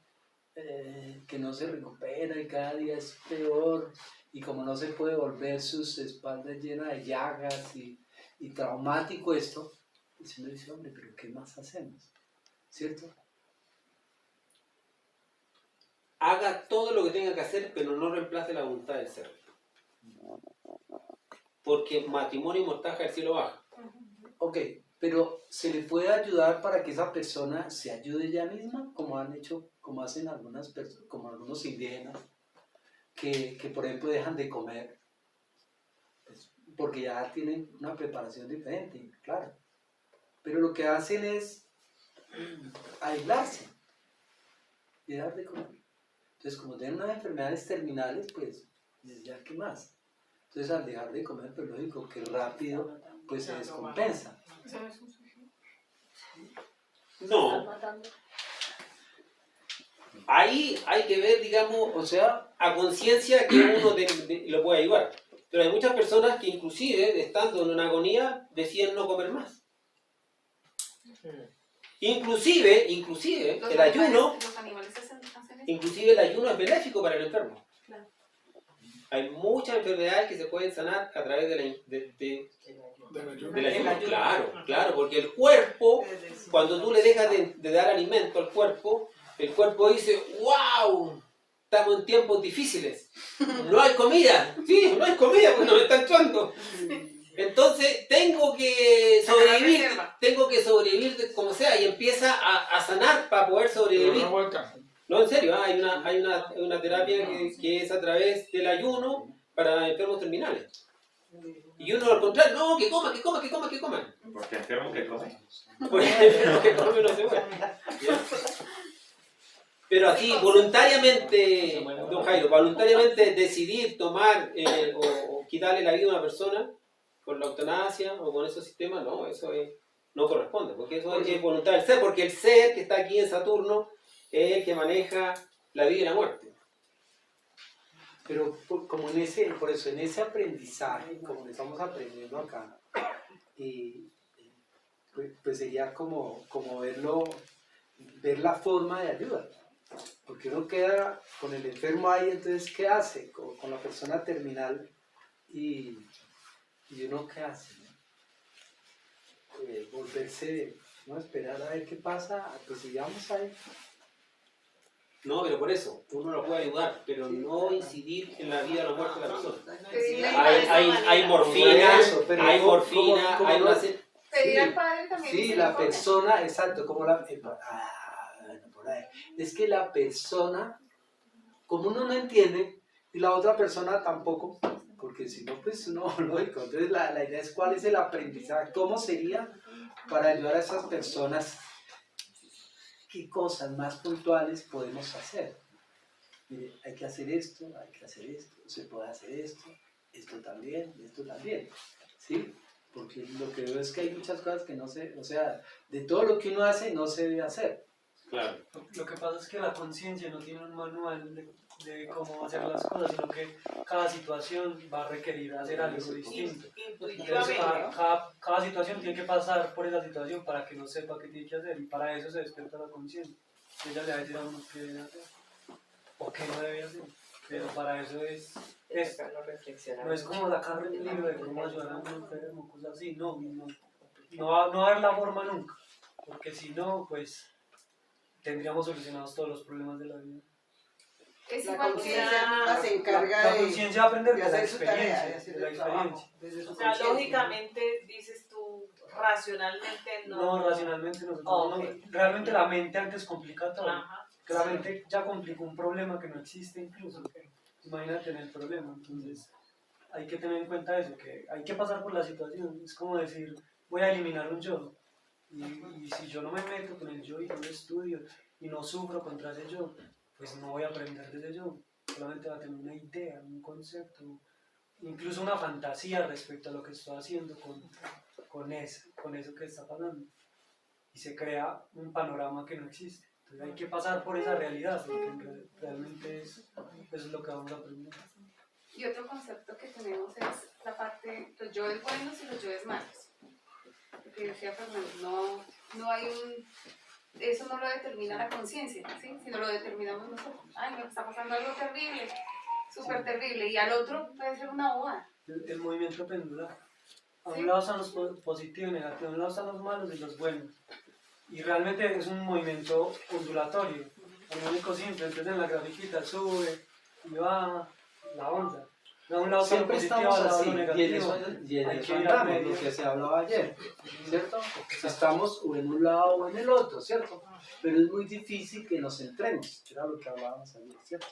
J: que no se recupera y cada día es peor, y como no se puede volver sus espaldas llenas de llagas y traumático esto, pues uno dice, hombre, pero ¿qué más hacemos? ¿Cierto?
A: Haga todo lo que tenga que hacer, pero no reemplace la voluntad del ser. Porque matrimonio y mortaja del cielo baja.
J: Ok, pero ¿se le puede ayudar para que esa persona se ayude ella misma? Como han hecho, como hacen algunas personas, como algunos indígenas, que por ejemplo dejan de comer, pues, porque ya tienen una preparación diferente, claro. Pero lo que hacen es aislarse y dejar de comer. Entonces, como tienen unas enfermedades terminales, pues, ya qué más. Entonces, al dejar de comer, pues lógico que rápido, pues se descompensa.
D: Eso no es un suicidio.
A: No, ahí hay que ver, digamos,
J: O sea,
A: a conciencia que uno lo puede ayudar. Pero hay muchas personas que inclusive, estando en una agonía, deciden no comer más. Inclusive el ayuno,
D: Los animales hacen eso.
A: inclusive el ayuno es benéfico para el enfermo.
D: Claro.
A: Hay muchas enfermedades que se pueden sanar a través del ayuno. Claro, porque el cuerpo, cuando tú le dejas de dar alimento al cuerpo, el cuerpo dice, ¡wow! Estamos en tiempos difíciles. No hay comida. Sí, no hay comida porque nos están echando. Entonces tengo que sobrevivir como sea y empieza a sanar para poder sobrevivir. No, en serio, hay una terapia que es a través del ayuno para enfermos terminales. Y uno al contrario, no, que coma.
I: Porque enfermo que come.
A: Porque enfermo que come no se muere. Pero así, voluntariamente, don Jairo, voluntariamente decidir tomar o quitarle la vida a una persona con la eutanasia o con esos sistemas, no, no corresponde, porque eso es voluntad del ser, porque el ser que está aquí en Saturno es el que maneja la vida y la muerte.
J: pero como por eso en ese aprendizaje, como le estamos aprendiendo acá, pues sería como ver la forma de ayuda. Porque uno queda con el enfermo ahí, entonces ¿qué hace? Con la persona terminal y uno ¿qué hace? Volverse, no esperar a ver qué pasa, pues sigamos ahí.
A: No, pero por eso, uno lo puede ayudar, pero no incidir en la vida o la muerte de la persona. Hay morfina, hay una...
D: Pedir al padre también.
J: Sí, la persona, exacto, como bueno, por ahí. Es que la persona, como uno no entiende, y la otra persona tampoco, porque si no, pues no, lógico. Entonces la idea es cuál es el aprendizaje, cómo sería para ayudar a esas personas, qué cosas más puntuales podemos hacer. Mire, hay que hacer esto, se puede hacer esto también, ¿sí? Porque lo que veo es que hay muchas cosas que no se, o sea, de todo lo que uno hace no se debe hacer.
A: Claro.
F: Lo que pasa es que la conciencia no tiene un manual de cómo hacer las cosas, sino que cada situación va a requerir hacer algo distinto. Entonces, cada situación tiene que pasar por esa situación para que no sepa qué tiene que hacer, y para eso se despierta la conciencia. Ella le va a decir a uno qué debe hacer o qué no debe hacer, pero para eso es no es como sacar el libro de cómo ayudar a un enfermo, cosas así, no va a haber la forma nunca, porque si no, pues tendríamos solucionados todos los problemas de la vida.
D: Es
E: La
D: igual
E: conciencia se encarga
F: La conciencia va a aprender
E: de
F: de la
E: hacer su tarea,
F: experiencia,
E: de hacer
F: de la
E: el trabajo,
F: experiencia.
E: desde su
H: O sea,
E: conciencia.
H: lógicamente, dices tú, racionalmente no.
F: No, racionalmente nosotros
H: Ok.
F: no. Realmente la mente antes complica todo.
H: Ajá.
F: Que la mente ya complicó un problema que no existe incluso. Imagínate en el problema. Entonces hay que tener en cuenta eso, que hay que pasar por la situación. Es como decir, voy a eliminar un yo. Y si yo no me meto con el yo y no lo estudio y no sufro contra ese yo, pues no voy a aprender de ese yo. Solamente va a tener una idea, un concepto, incluso una fantasía respecto a lo que estoy haciendo con eso que está pasando. Y se crea un panorama que no existe. Entonces hay que pasar por esa realidad, porque realmente es lo que vamos a aprender.
D: Y otro concepto que tenemos es la parte, los yoes buenos y los yoes malos. Lo que decía Fernando, no hay eso no lo determina la conciencia, ¿sí? Sino lo determinamos nosotros. Ay, me está pasando algo terrible, súper terrible, y al otro puede ser una boda.
F: El movimiento pendular. A
D: Sí.
F: un lado están los positivos y negativos, a un lado están los malos y los buenos. Y realmente es un movimiento ondulatorio, armónico simple. Entonces en la grafiquita sube y baja la onda. Da un lado
J: siempre
F: positivo,
J: estamos
F: al lado
J: así,
F: negativo.
J: y en
F: Hay
J: eso
F: que ir a
J: andamos, lo
F: medio.
J: que se hablaba ayer, ¿cierto? Estamos o en un lado o en el otro, ¿cierto? Pero es muy difícil que nos centremos, era lo que hablábamos ayer, ¿cierto?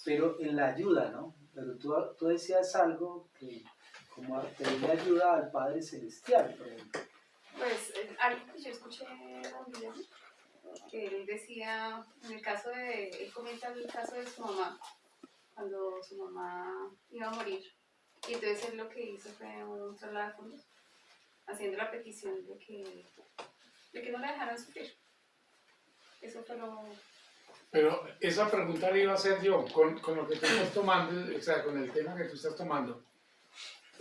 J: Pero en la ayuda, ¿no? Pero tú decías algo que, como pedirle ayuda al Padre Celestial, por ejemplo.
D: Pues algo que yo escuché en un video, que él decía, en el caso de, él comenta el caso de su mamá, cuando su mamá iba a morir. Y entonces él lo que hizo fue un traslado de fondos, haciendo la petición de que no la dejaran sufrir. Eso fue lo...
B: Pero esa pregunta la iba a hacer yo, con lo que tú estás tomando, o sea, con el tema que tú estás tomando.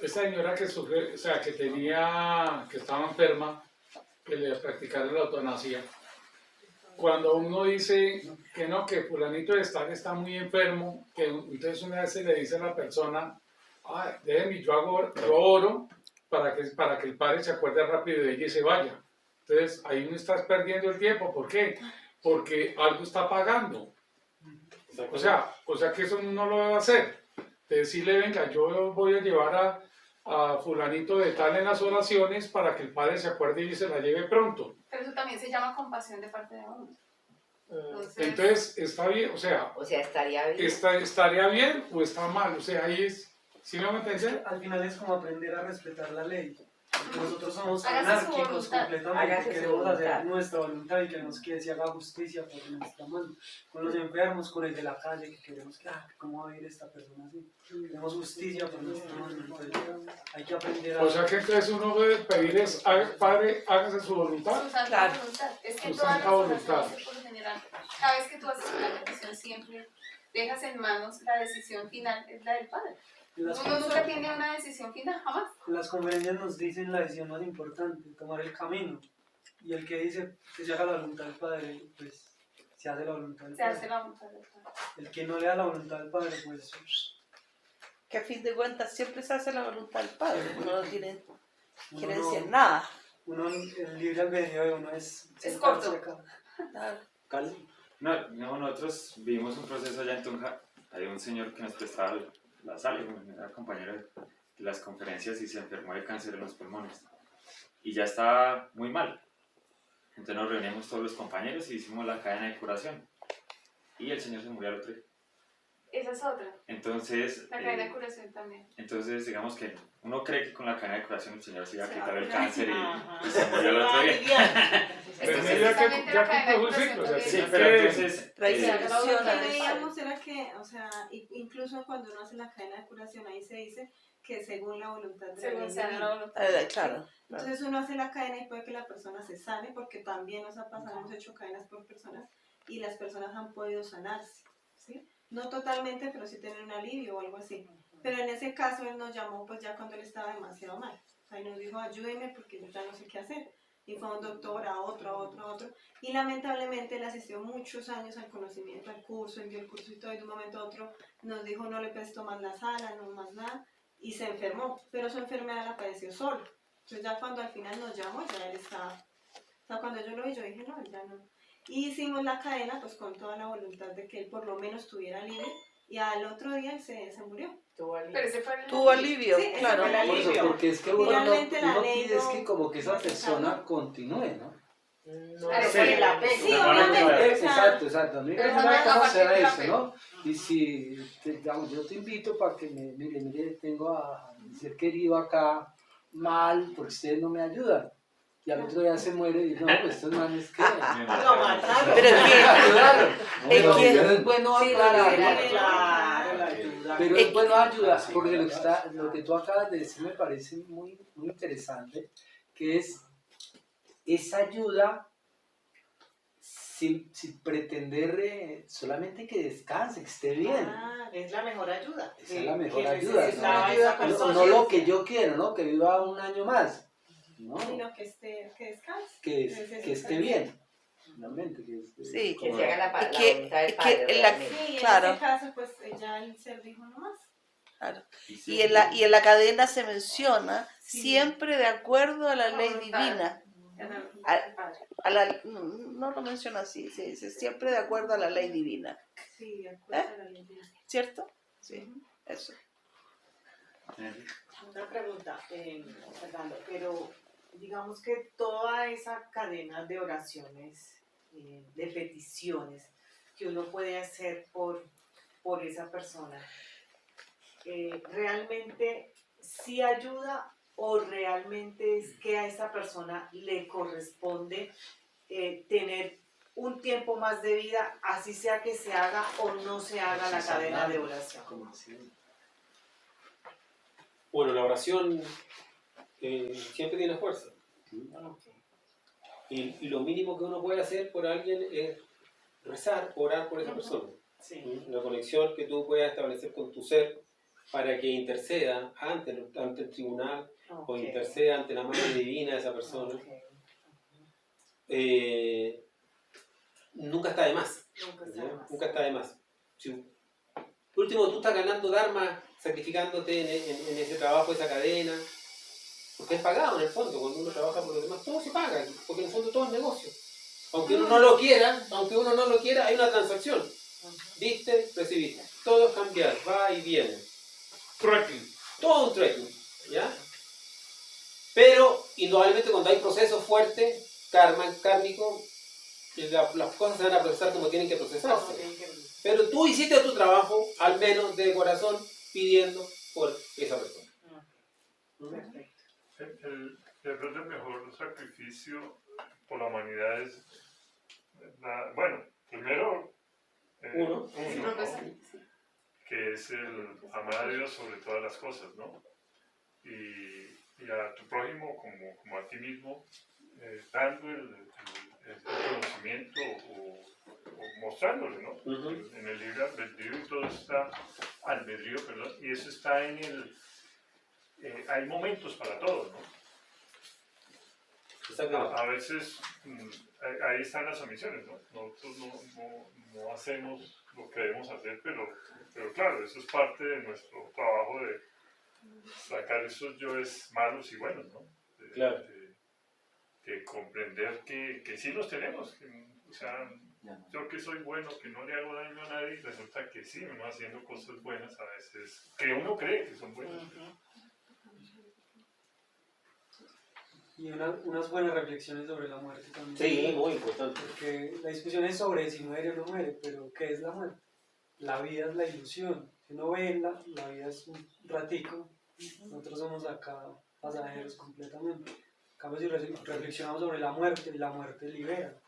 B: Esa señora que sufrió, o sea, que estaba enferma, que le practicaron la eutanasia. Cuando uno dice que no, que fulanito de tal está muy enfermo, que entonces una vez se le dice a la persona, déjeme, yo oro para que el padre se acuerde rápido de ella y se vaya. Entonces ahí uno está perdiendo el tiempo. ¿Por qué? Porque algo está pagando. O sea que eso no lo debe hacer. Decirle, venga, yo voy a llevar a fulanito de tal en las oraciones para que el padre se acuerde y se la lleve pronto.
D: Pero eso también se llama compasión de parte de uno.
B: Entonces, está bien, o sea,
E: estaría bien.
B: ¿Estaría bien o está mal? O sea, ahí es, ¿sí me entiendes?
F: Al final es como aprender a respetar la ley. Porque nosotros somos
D: Hágase su
F: anárquicos
D: voluntad.
F: completamente,
E: Hágase su
F: queremos
E: voluntad.
F: hacer nuestra voluntad y que se haga justicia por nuestra mano. Con los enfermos, con el de la calle, que queremos que, ¿cómo va a ir esta persona así? Queremos justicia por nuestra mano. Entonces, hay que aprender a...
B: O sea que entonces uno debe pedir es, Padre, hágase su voluntad.
D: Su santa
G: Claro.
D: voluntad. Es que
B: Su
D: todas
B: santa
D: las
B: voluntad.
D: oraciones, por lo general, cada vez que tú haces una petición, siempre dejas en manos la decisión final, es la del Padre.
F: Las,
D: Uno nunca tiene una decisión final, jamás.
F: las conferencias nos dicen la decisión más importante, tomar el camino. Y el que dice que se haga la voluntad del Padre, pues se hace la voluntad del
D: Se
F: Padre.
D: hace la voluntad del Padre.
F: El que no le da la voluntad del Padre, pues...
G: Que a fin de cuentas siempre se hace la voluntad del Padre, uno no quiere
F: uno
G: decir
F: no-
G: nada.
F: Uno, el libre albedrío de uno es
D: corto.
F: sentarse acá.
G: Claro.
I: No, nosotros vivimos un proceso allá en Tunja. Hay un señor que nos prestaba la sala, era compañero de las conferencias y se enfermó de cáncer en los pulmones. Y ya estaba muy mal. Entonces nos reunimos todos los compañeros y hicimos la cadena de curación. Y el señor se murió al otro día.
D: Esa es otra.
I: Entonces,
D: La cadena de curación también.
I: entonces, digamos que uno cree que con la cadena de curación el señor se iba a
D: Se
I: quitar
D: va a
I: el
D: curar.
I: cáncer
H: Ajá.
I: y se murió al otro día.
B: Pero
D: Entonces,
B: mira que
D: precisamente
B: ya
D: la cadena de
B: cumplió un
D: curación
B: ciclo, o sea,
D: también.
I: Sí,
B: que-
I: pero entonces...
G: Traición
K: Lo que
G: al
K: veíamos era que, o sea, incluso cuando uno hace la cadena de curación, ahí se dice que según la voluntad de la
D: Según
K: ley
D: sea
K: divina.
D: la voluntad.
G: Claro.
K: Entonces uno hace la cadena y puede que la persona se sane, porque también nos ha pasado, hemos hecho cadenas por personas y las personas han podido sanarse, ¿sí? No totalmente, pero sí tener un alivio o algo así. Pero en ese caso él nos llamó pues ya cuando él estaba demasiado mal. O sea, y nos dijo, ayúdeme porque yo ya no sé qué hacer. Y fue a un doctor, a otro. Y lamentablemente él asistió muchos años al conocimiento, al curso, envió el curso y todo, y de un momento a otro nos dijo, no le prestó más la sala, no más nada, y se enfermó. Pero su enfermedad la padeció solo. Entonces ya cuando al final nos llamó, ya él estaba... O sea, cuando yo lo vi, yo dije, no, ya no. Y hicimos la cadena pues con toda la voluntad de que él por lo menos tuviera libre, y al otro día él se murió.
D: Pero ese fue el...
G: Tuvo alivio,
K: Sí, ese
G: claro.
K: fue el
J: Por eso,
K: alivio.
J: porque es que uno,
K: Finalmente la
J: uno
K: ley
J: pide es
K: no-
J: que como que esa
K: no se
J: persona
K: salva.
J: continúe, ¿no?
E: No
D: Claro,
E: vale
D: sí.
E: la pena.
K: Sí,
I: No,
K: obviamente.
I: no,
K: o sea,
J: Exacto. A mí me
D: Pero
J: gusta
D: jamás
J: cómo
D: aparte
J: será
D: de la
J: eso,
D: fe.
J: ¿no? Y si, digamos, yo te invito para que mire, tengo a mi ser querido acá mal, porque ustedes no me ayudan. Y al otro día se muere y no, pues estos manes que...
H: Lo mataron.
G: Pero es que,
J: Ayudaron.
G: es
J: Pero
G: que-
J: es bueno
E: Sí,
J: aclarar,
E: lo
J: ¿no?
H: Claro, la ayuda.
J: Pero es bueno ayudar, porque lo que tú acabas de decir me parece muy, muy interesante, que es esa ayuda sin pretender solamente que descanse, que esté bien.
H: Es la mejor ayuda.
J: Esa es la
H: que
J: mejor ayuda,
H: necesitaba
J: ¿no?
H: esa
J: No,
H: persona.
J: no lo que yo quiero, ¿no? Que viva un año más, ¿no?
K: Sino que descanse.
J: Que esté bien. Realmente,
G: Sí,
E: Que se haga la
G: que-
E: voluntad del
G: que
E: Padre.
G: en la-
E: realmente.
K: Sí, en
G: Claro.
K: ese caso, pues ya el ser dijo no más.
G: claro. Y en la cadena se menciona
K: Sí.
G: siempre de acuerdo a la ley
D: voluntad.
G: divina,
D: Al
G: a
H: no lo menciona así, se dice siempre de acuerdo a la ley divina.
K: Sí, de acuerdo a la ley divina.
H: ¿Cierto? Sí, eso.
L: Una pregunta, Fernando, pero digamos que toda esa cadena de oraciones, de peticiones que uno puede hacer por esa persona, ¿realmente sí ayuda o realmente es que a esa persona le corresponde tener un tiempo más de vida, así sea que se haga o no se haga la cadena de oración?
A: Bueno, la oración siempre tiene fuerza. Y lo mínimo que uno puede hacer por alguien es rezar, orar por esa persona.
L: Sí.
A: La conexión que tú puedas establecer con tu ser para que interceda ante el tribunal o interceda ante la madre divina de esa persona. Nunca está de más. Nunca está de más. Si, por último, tú estás ganando dharma sacrificándote en ese trabajo, esa cadena, porque es pagado en el fondo. Cuando uno trabaja por los demás, todo se paga, porque en el fondo todo es negocio. Aunque uno no lo quiera, hay una transacción. Diste, recibiste. Todo es cambiar, va y viene.
B: Trueque.
A: Todo un trekking, ¿ya? Pero, indudablemente, cuando hay procesos fuertes, kármico, las cosas se van a procesar como tienen que procesarse. Pero tú hiciste tu trabajo, al menos de corazón, pidiendo por esa persona.
C: El mejor sacrificio por la humanidad es, bueno, primero,
A: uno,
C: ¿no? Que es el amar a Dios sobre todas las cosas, ¿no? Y a tu prójimo como a ti mismo, dando el conocimiento o mostrándole, ¿no? En el libre albedrío y todo está, perdón, y eso está en hay momentos para todo, ¿no? A veces ahí están las omisiones, ¿no? Nosotros no hacemos lo que debemos hacer, pero claro, eso es parte de nuestro trabajo de sacar esos yoes malos y buenos, ¿no?
A: Claro.
C: De comprender que sí los tenemos, o sea, yo que soy bueno, que no le hago daño a nadie, resulta que sí, uno haciendo cosas buenas a veces, que uno cree que son buenas.
F: Y unas buenas reflexiones sobre la muerte también.
A: Sí, muy importante.
F: Porque la discusión es sobre si muere o no muere, pero ¿qué es la muerte? La vida es la ilusión. Si uno ve la vida es un ratico, nosotros somos acá pasajeros completamente. En cambio, si reflexionamos sobre la muerte libera.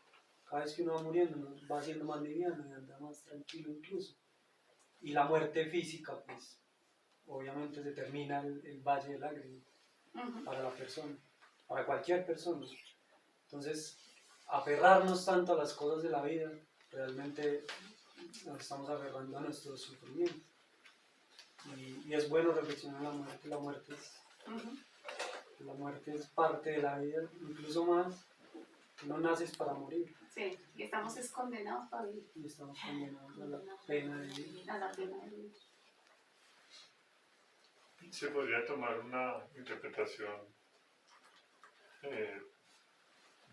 F: Cada vez que uno va muriendo, uno va siendo más liviano y anda más tranquilo incluso. Y la muerte física, pues, obviamente se termina el valle de lágrimas para la persona, para cualquier persona. Entonces, aferrarnos tanto a las cosas de la vida, realmente nos estamos aferrando a nuestro sufrimiento. Y es bueno reflexionar la muerte. La muerte es parte de la vida, incluso más. No naces para morir.
D: Sí, y estamos condenados para vivir.
F: Y estamos condenados a la pena de vivir.
D: A la pena de vivir.
C: Se podría tomar una interpretación,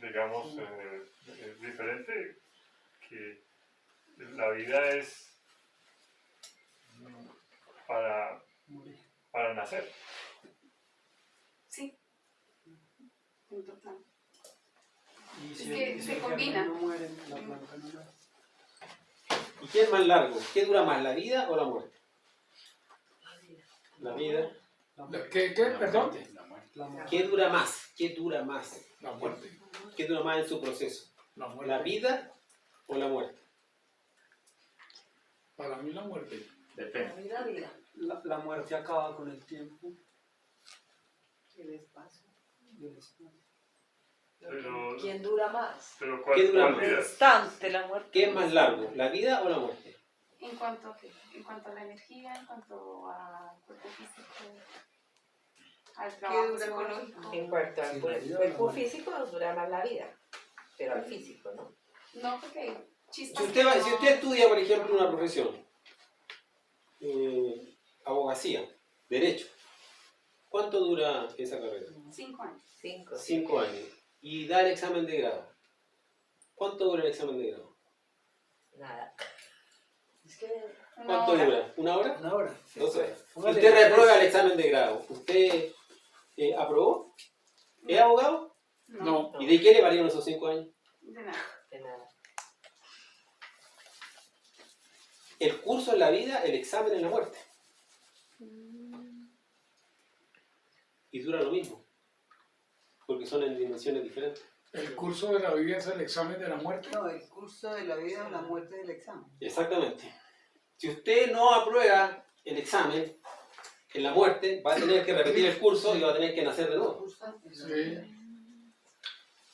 C: digamos, diferente, que la vida es para nacer.
D: Sí, en total.
F: Y
D: Es
F: si
D: que se combina.
F: no mueren, la planta no nace.
A: ¿Y qué es más largo? ¿Qué dura más, la vida o la muerte? La vida.
B: ¿Qué? Perdón.
A: ¿Qué dura más? ¿Qué dura más?
B: La muerte.
A: ¿Qué dura más en su proceso?
B: La muerte.
A: ¿La vida o la muerte?
B: Para mí la muerte.
I: Depende.
G: La vida.
F: La muerte acaba con el tiempo.
L: El espacio.
C: Pero,
G: ¿Quién dura más?
C: pero
A: ¿Qué dura
C: ¿cuál
A: más?
C: vida?
L: Instante, la muerte.
A: ¿Qué es más largo? ¿La vida o la muerte?
D: ¿En cuanto a qué? En cuanto a la energía, en cuanto al cuerpo físico, al trabajo
K: dura
D: psicológico.
E: En cuanto al cuerpo físico, nos dura más la vida, pero al físico, ¿no?
D: No, porque hay chispas.
A: Si usted estudia, por ejemplo, una profesión, abogacía, derecho, ¿cuánto dura esa carrera?
D: 5 años.
E: 5.
A: 5 años. Y da el examen de grado. ¿Cuánto dura el examen de grado?
E: Nada.
G: Es que
A: ¿Cuánto dura? ¿1 hora?
J: 1 hora.
A: 2 horas. Si
J: Póngale
A: usted
J: tres.
A: reprueba el examen de grado, ¿usted aprobó? ¿Es abogado?
B: No.
A: ¿Y de qué le valieron esos 5 años?
D: De nada.
E: De nada.
A: El curso en la vida, el examen en la muerte. Y dura lo mismo. Porque son en dimensiones diferentes.
B: El curso de la vida es el examen de la muerte.
M: No, el curso de la vida o la muerte del examen.
A: Exactamente. Si usted no aprueba el examen en la muerte, va a tener que repetir el curso y va a tener que nacer de nuevo.
B: Sí.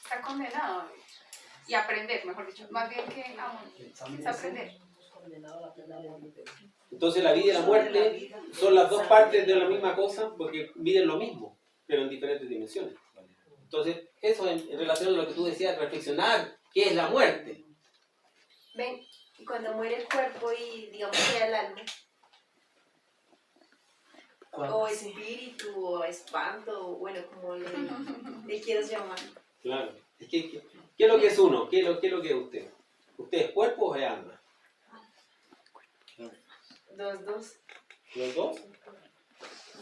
D: Está condenado a vivir. Y aprender, mejor dicho. Más bien que es aprender.
A: Entonces la vida y la muerte son las dos partes de la misma cosa porque miden lo mismo, pero en diferentes dimensiones. Entonces, eso en relación a lo que tú decías, reflexionar, ¿qué es la muerte?
N: Ven, y cuando muere el cuerpo y digamos queda el alma, o espíritu, o espanto, o bueno, como le quieras llamar.
A: Claro. Es que, ¿qué es lo que es uno? ¿Qué es lo que es usted? ¿Usted es cuerpo o es alma?
N: Dos.
A: ¿Los dos?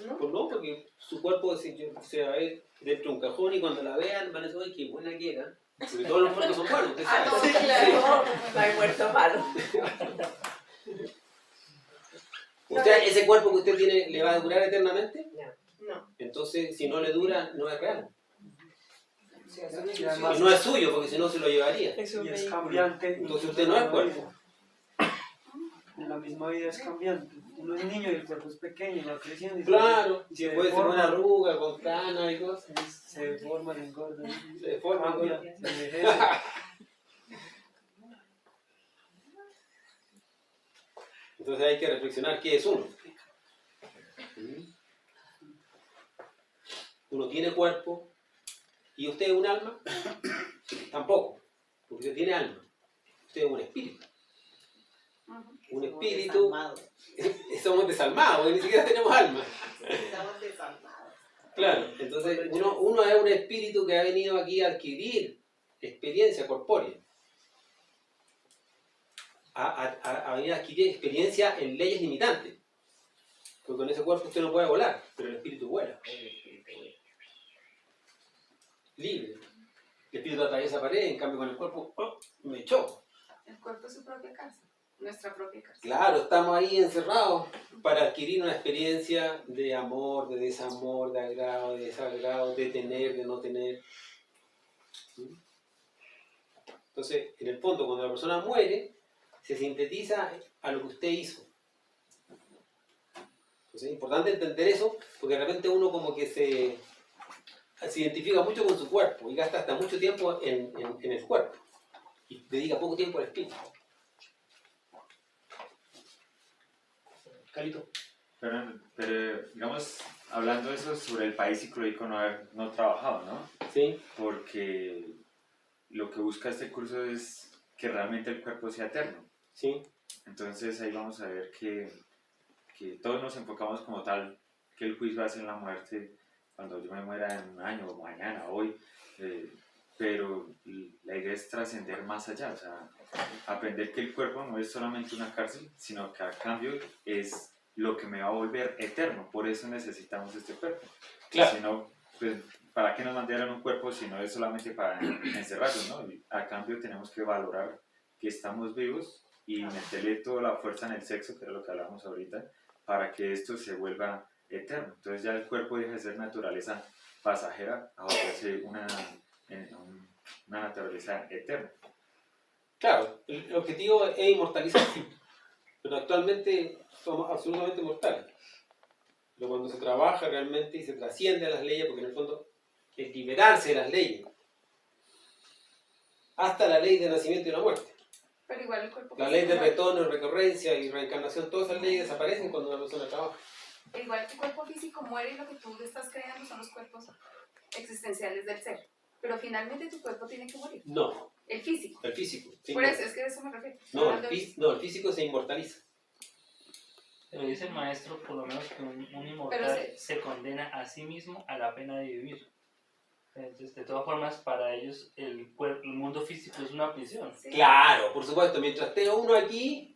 N: ¿No?
A: Pues no, porque su cuerpo se va a ver dentro de un cajón y cuando la vean van a decir, ¡ay, qué buena que era! Porque todos los muertos son buenos, usted sabe.
E: Ah, no, claro. No hay muerto malo.
A: ¿Usted, ese cuerpo que usted tiene, le va a durar eternamente?
N: No.
A: Entonces, si no le dura, no es real.
F: Y
A: Y
F: además
A: no es suyo, porque si no se lo llevaría.
F: y es cambiante.
A: Entonces usted no es cuerpo.
F: En la misma vida es cambiante. Uno es niño y el cuerpo es pequeño, va creciendo. Y
A: Claro,
F: y
A: si puede ser una arruga, con canas y cosas.
F: Se deforma, se engorda.
A: Se deforma,
F: cambia,
A: engorda.
F: se envejece.
A: Entonces hay que reflexionar qué es uno. Uno tiene cuerpo. ¿Y usted es un alma? Tampoco, porque usted tiene alma. Usted es un espíritu. Un espíritu. Somos desalmados, porque ni siquiera tenemos alma.
M: Estamos desalmados.
A: Claro, entonces uno es un espíritu que ha venido aquí a adquirir experiencia corpórea. A venir a adquirir experiencia en leyes limitantes. Porque con ese cuerpo usted no puede volar, pero el espíritu vuela. Libre. El espíritu atraviesa pared, en cambio con el cuerpo me choco.
D: El cuerpo es su propia casa, nuestra propia casa.
A: Claro, estamos ahí encerrados para adquirir una experiencia de amor, de desamor, de agrado, de desagrado, de tener, de no tener. Entonces, en el fondo, cuando la persona muere, se sintetiza a lo que usted hizo. Entonces, es importante entender eso, porque de repente uno como que se identifica mucho con su cuerpo y gasta hasta mucho tiempo en el cuerpo y dedica poco tiempo al espíritu. Calito.
I: Pero digamos, hablando de eso sobre el país psicológico no haber no trabajado, ¿no?
A: Sí.
I: Porque lo que busca este curso es que realmente el cuerpo sea eterno.
A: Sí.
I: Entonces ahí vamos a ver que todos nos enfocamos como tal, que el juicio hace en la muerte, cuando yo me muera en 1 año, o mañana, hoy, pero la idea es trascender más allá, o sea, aprender que el cuerpo no es solamente una cárcel, sino que a cambio es lo que me va a volver eterno, por eso necesitamos este cuerpo.
A: Claro.
I: Si no, pues, ¿para qué nos mandaron un cuerpo si no es solamente para encerrarnos, ¿no? Y a cambio tenemos que valorar que estamos vivos y meterle toda la fuerza en el sexo, que era lo que hablábamos ahorita, para que esto se vuelva eterno. Entonces ya el cuerpo deja de ser naturaleza pasajera a volverse una naturaleza eterna.
A: Claro, el objetivo es inmortalizar, pero actualmente somos absolutamente mortales. Pero cuando se trabaja realmente y se trasciende a las leyes, porque en el fondo es liberarse de las leyes, hasta la ley de nacimiento y la muerte.
D: Pero igual el cuerpo
A: La ley de retorno, recurrencia y reencarnación, todas esas leyes desaparecen cuando una persona trabaja.
D: Igual tu cuerpo físico muere y lo que tú le estás creando son los cuerpos existenciales del ser. Pero finalmente tu cuerpo tiene que morir.
A: No.
D: El físico.
A: El físico. Sí,
D: Por eso, es que a eso me refiero.
A: No, el físico se inmortaliza.
O: Pero dice el maestro, por lo menos, que un inmortal se condena a sí mismo a la pena de vivir. Entonces, de todas formas, para ellos el mundo físico es una prisión.
A: Claro, por supuesto, mientras esté uno aquí,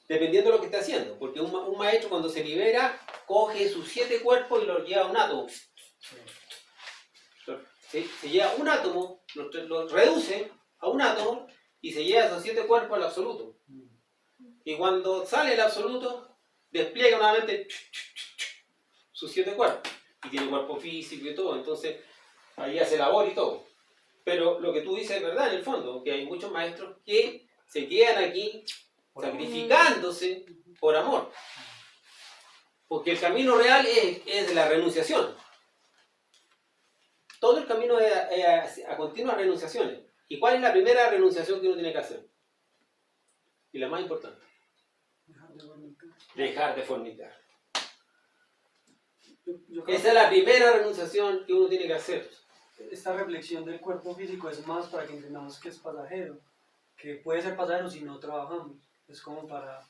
A: dependiendo de lo que esté haciendo, porque un maestro cuando se libera, coge sus 7 cuerpos y los lleva a un átomo. Se lleva un átomo, lo reduce a un átomo y se lleva esos 7 cuerpos al absoluto. Y cuando sale el absoluto, despliega nuevamente sus 7 cuerpos. Y tiene cuerpo físico y todo, entonces ahí hace labor y todo. Pero lo que tú dices es verdad en el fondo, que hay muchos maestros que se quedan aquí sacrificándose por amor. Porque el camino real es la renunciación. Todo el camino es a continuas renunciaciones. ¿Y cuál es la primera renunciación que uno tiene que hacer? Y la más importante. Dejar de fornicar. Esa es la primera renunciación que uno tiene que hacer.
F: Esta reflexión del cuerpo físico es más para que entendamos que es pasajero, que puede ser pasajero si no trabajamos. Es como para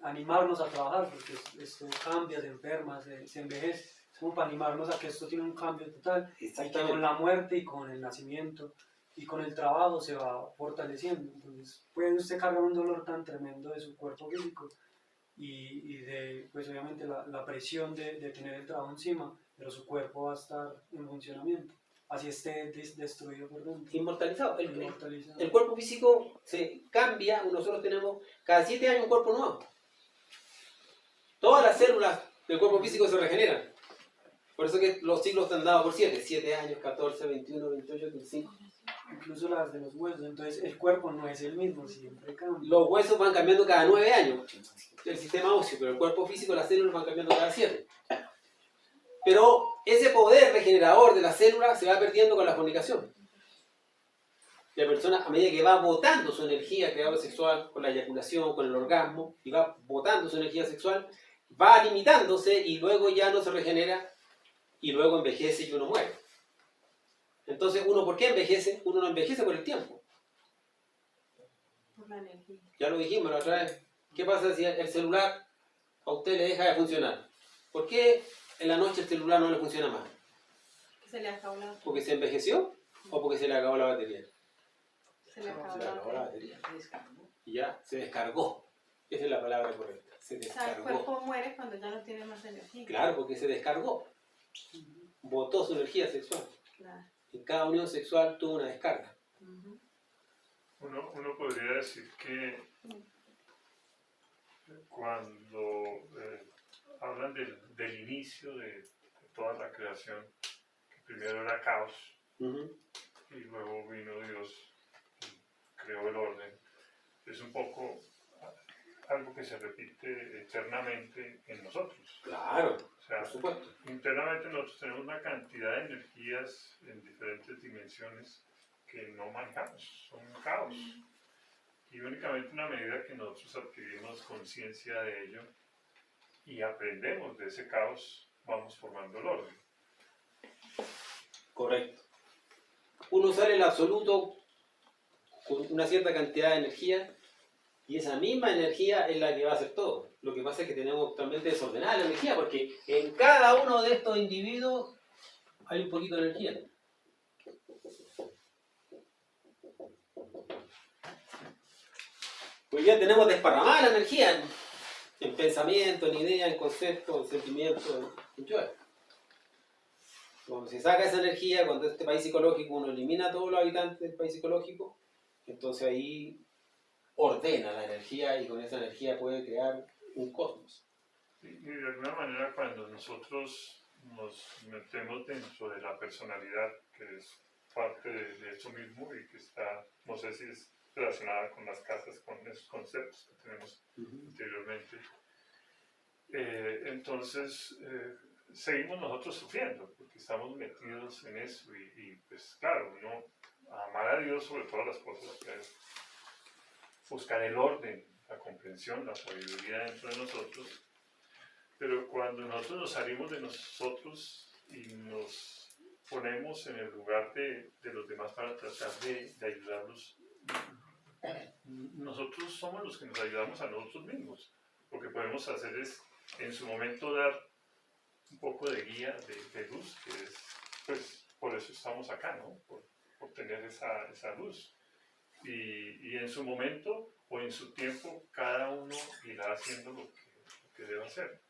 F: animarnos a trabajar, porque esto cambia, se enferma, se envejece. Es como para animarnos a que esto tiene un cambio total, y que con la muerte y con el nacimiento y con el trabajo se va fortaleciendo. Entonces puede usted cargar un dolor tan tremendo de su cuerpo físico y de, pues obviamente la presión de tener el trabajo encima, pero su cuerpo va a estar en funcionamiento, así esté destruido por dentro.
A: Inmortalizado. El cuerpo físico se cambia, nosotros tenemos cada 7 años un cuerpo nuevo. Todas las células del cuerpo físico se regeneran. Por eso que los ciclos están dados por 7 años, 14, 21, 28, 25.
F: Incluso las de los huesos, entonces el cuerpo no es el mismo, siempre cambia.
A: Los huesos van cambiando cada 9 años, el sistema óseo, pero el cuerpo físico, las células van cambiando cada 7. Pero ese poder regenerador de las células se va perdiendo con la fornicación. La persona, a medida que va botando su energía creadora sexual con la eyaculación, con el orgasmo, y va botando su energía sexual, va limitándose y luego ya no se regenera y luego envejece y uno muere. Entonces, ¿uno por qué envejece? Uno no envejece por el tiempo.
K: Por la energía.
A: Ya lo dijimos la otra vez. ¿Qué pasa si el celular a usted le deja de funcionar? ¿Por qué en la noche el celular no le funciona más?
K: Que se le acabó la batería.
A: ¿Porque se envejeció o porque se le acabó la batería?
K: Se le acabó
A: Se le acabó la batería. Y ya se descargó. Esa es la palabra correcta. Se
K: O sea, el
A: descargó.
K: cuerpo muere cuando ya no tiene más energía.
A: Claro, porque se descargó. Botó su energía sexual.
K: Claro.
A: En cada unión sexual tuvo una descarga.
C: Uno podría decir que cuando hablan del inicio de toda la creación, que primero era caos, y luego vino Dios y creó el orden, es un poco algo que se repite eternamente en nosotros.
A: Claro,
C: o sea,
A: por supuesto.
C: Internamente nosotros tenemos una cantidad de energías en diferentes dimensiones que no manejamos, son un caos. Y únicamente una medida que nosotros adquirimos conciencia de ello y aprendemos de ese caos, vamos formando el orden.
A: Correcto. Uno sale el absoluto con una cierta cantidad de energía y esa misma energía es la que va a hacer todo. Lo que pasa es que tenemos totalmente desordenada la energía porque en cada uno de estos individuos hay un poquito de energía. Pues ya tenemos desparramada la energía en pensamiento, en idea, en concepto, en sentimiento, en todo. Cuando se saca esa energía, cuando este país psicológico uno elimina a todos los habitantes del país psicológico, entonces ahí ordena la energía y con esa energía puede crear un cosmos.
C: Y de alguna manera cuando nosotros nos metemos dentro de la personalidad, que es parte de eso mismo y que está, no sé si es relacionada con las casas, con esos conceptos que tenemos anteriormente, entonces seguimos nosotros sufriendo porque estamos metidos en eso y pues claro, uno amar a Dios sobre todas las cosas, buscar el orden, la comprensión, la sabiduría dentro de nosotros, pero cuando nosotros nos salimos de nosotros y nos ponemos en el lugar de los demás para tratar de ayudarlos, nosotros somos los que nos ayudamos a nosotros mismos. Lo que podemos hacer es en su momento dar un poco de guía, de luz, que es pues por eso estamos acá, ¿no? Por tener esa luz. Y en su momento o en su tiempo, cada uno irá haciendo lo que debe hacer,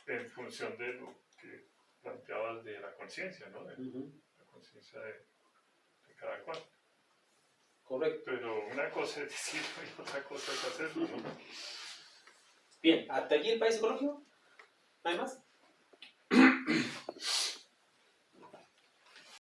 C: en función de lo que planteabas de la conciencia, ¿no? De la conciencia de cada cual.
A: Correcto.
C: Pero una cosa es decirlo y otra cosa es hacerlo, ¿no?
A: Bien, hasta aquí el país ecológico. ¿No hay más?